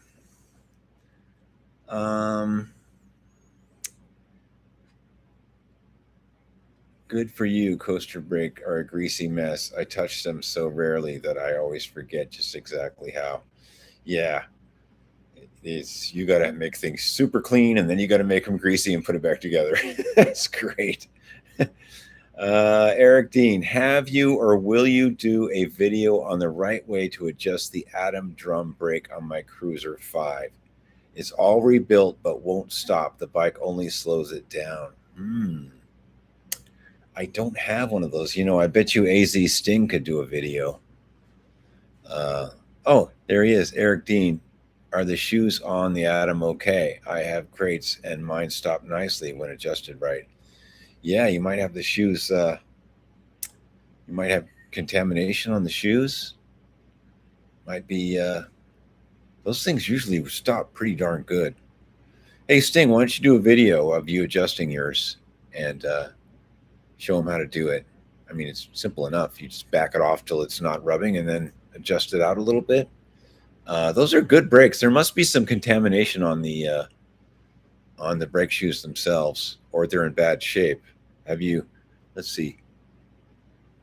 Good for you. Coaster brake are a greasy mess. I touch them so rarely that I always forget just exactly how. Yeah, it's you got to make things super clean, and then you got to make them greasy and put it back together. That's great. Eric Dean, have you or will you do a video on the right way to adjust the Atom drum brake on my Cruiser 5? It's all rebuilt but won't stop. The bike only slows it down. I don't have one of those. I bet you AZ Sting could do a video. Oh, there he is, Eric Dean. Are the shoes on the Atom okay? I have crates and mine stop nicely when adjusted right. Yeah, you might have the shoes. You might have contamination on the shoes. Might be. Those things usually stop pretty darn good. Hey, Sting, why don't you do a video of you adjusting yours and show them how to do it? I mean, it's simple enough. You just back it off till it's not rubbing and then adjust it out a little bit. Those are good brakes. There must be some contamination on the brake shoes themselves, or they're in bad shape. Have you? Let's see.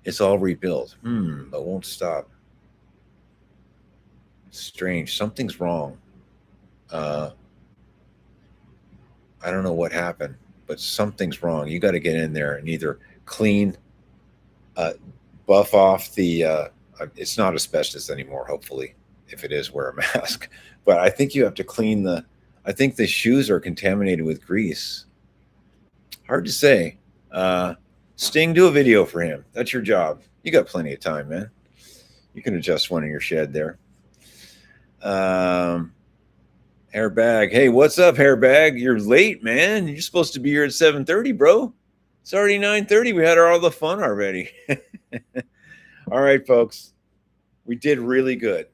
It's all rebuilt. But won't stop. Strange. Something's wrong. I don't know what happened, but something's wrong. You got to get in there and either clean, buff off the. It's not asbestos anymore, hopefully. If it is, wear a mask. But I think you have to clean the. I think the shoes are contaminated with grease. Hard to say. Sting, do a video for him. That's your job. You got plenty of time, man. You can adjust one in your shed there. Hairbag. Hey, what's up, Hairbag? You're late, man. You're supposed to be here at 7:30, bro. It's already 9:30. We had all the fun already. All right, folks. We did really good.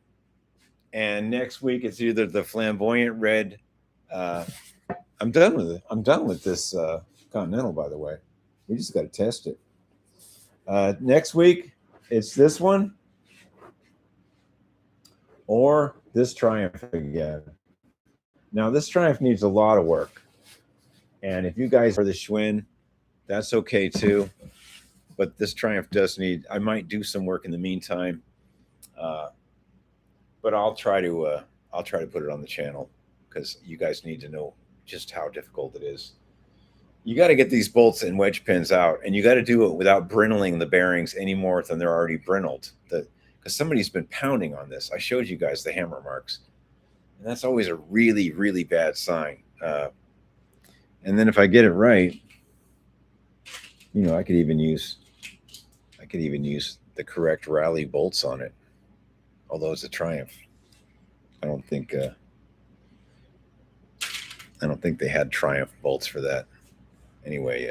And next week, it's either the Flamboyant Red. I'm done with it. I'm done with this Continental, by the way. We just got to test it. Next week, it's this one or this Triumph again. Now, this Triumph needs a lot of work. And if you guys are the Schwinn, that's okay too. But this Triumph does need, I might do some work in the meantime. But I'll try to put it on the channel because you guys need to know just how difficult it is. you got to get these bolts and wedge pins out, and you got to do it without brittling the bearings any more than they're already brindled. Because somebody's been pounding on this. I showed you guys the hammer marks, and that's always a really, really bad sign. And then if I get it right, you know, I could even use the correct rally bolts on it. Although it's a Triumph, I don't think they had Triumph bolts for that. Anyway,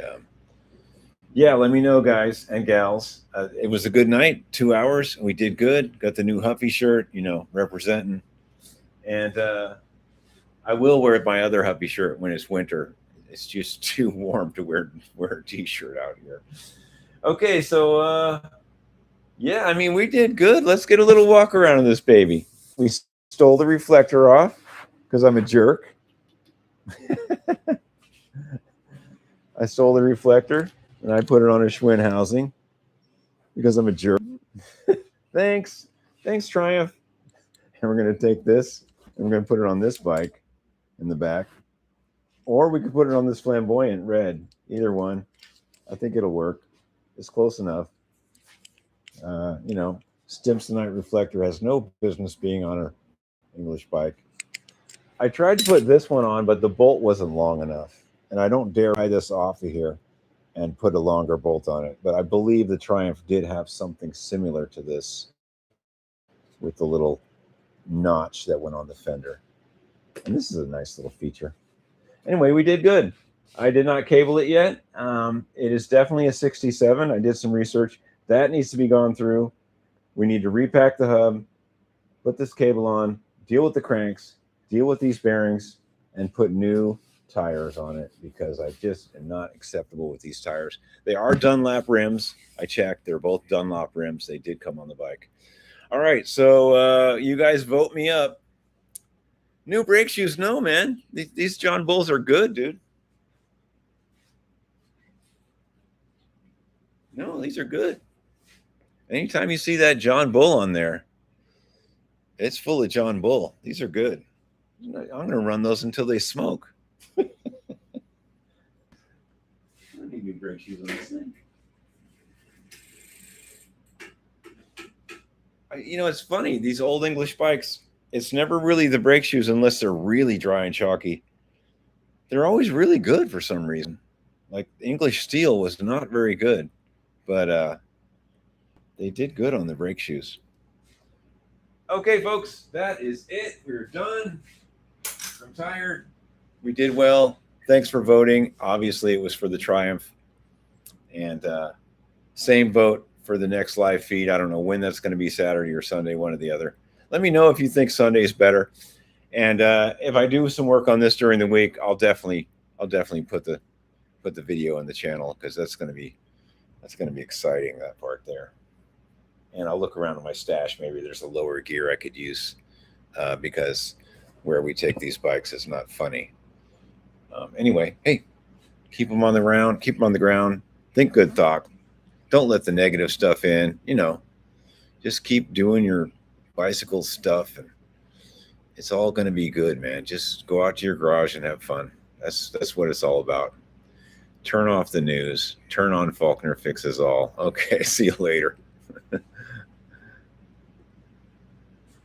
yeah, let me know, guys and gals. It was a good night, 2 hours. We did good. Got the new Huffy shirt, you know, representing. And I will wear my other Huffy shirt when it's winter. It's just too warm to wear a t-shirt out here. Okay, so yeah, I mean, we did good. Let's get a little walk around in this baby. We stole the reflector off because I'm a jerk. I stole the reflector and I put it on a Schwinn housing because I'm a jerk. Thanks, Triumph. And we're going to take this and we're going to put it on this bike in the back. Or we could put it on this flamboyant red. Either one. I think it'll work. It's close enough. You know, Stimsonite reflector has no business being on an English bike. I tried to put this one on, but the bolt wasn't long enough. And I don't dare pry this off of here and put a longer bolt on it. But I believe the Triumph did have something similar to this with the little notch that went on the fender. And this is a nice little feature. Anyway, we did good. I did not cable it yet. It is definitely a 67. I did some research. That needs to be gone through. We need to repack the hub, put this cable on, deal with the cranks, deal with these bearings, and put new tires on it because I just am not acceptable with these tires. They are Dunlop rims. I checked. They're both Dunlop rims. They did come on the bike. All right, so you guys vote me up. New brake shoes? No, man. These John Bulls are good, dude. No, these are good. Anytime you see that John Bull on there, it's full of John Bull. These are good. I'm going to run those until they smoke. I need new brake shoes on this thing. You know, it's funny. These old English bikes, it's never really the brake shoes unless they're really dry and chalky. They're always really good for some reason. Like English steel was not very good, but they did good on the brake shoes. Okay, folks, that is it. We're done. I'm tired. We did well. Thanks for voting. Obviously, it was for the Triumph. And same vote for the next live feed. I don't know when that's going to be, Saturday or Sunday, one or the other. Let me know if you think Sunday is better. And if I do some work on this during the week, I'll definitely put the video on the channel because that's going to be exciting, that part there. And I'll look around in my stash. Maybe there's a lower gear I could use because where we take these bikes is not funny. Anyway, hey, keep them on the ground. Keep them on the ground. Think good thought. Don't let the negative stuff in. You know, just keep doing your bicycle stuff, and it's all going to be good, man. Just go out to your garage and have fun. That's what it's all about. Turn off the news. Turn on Faulkner Fixes All. Okay, see you later.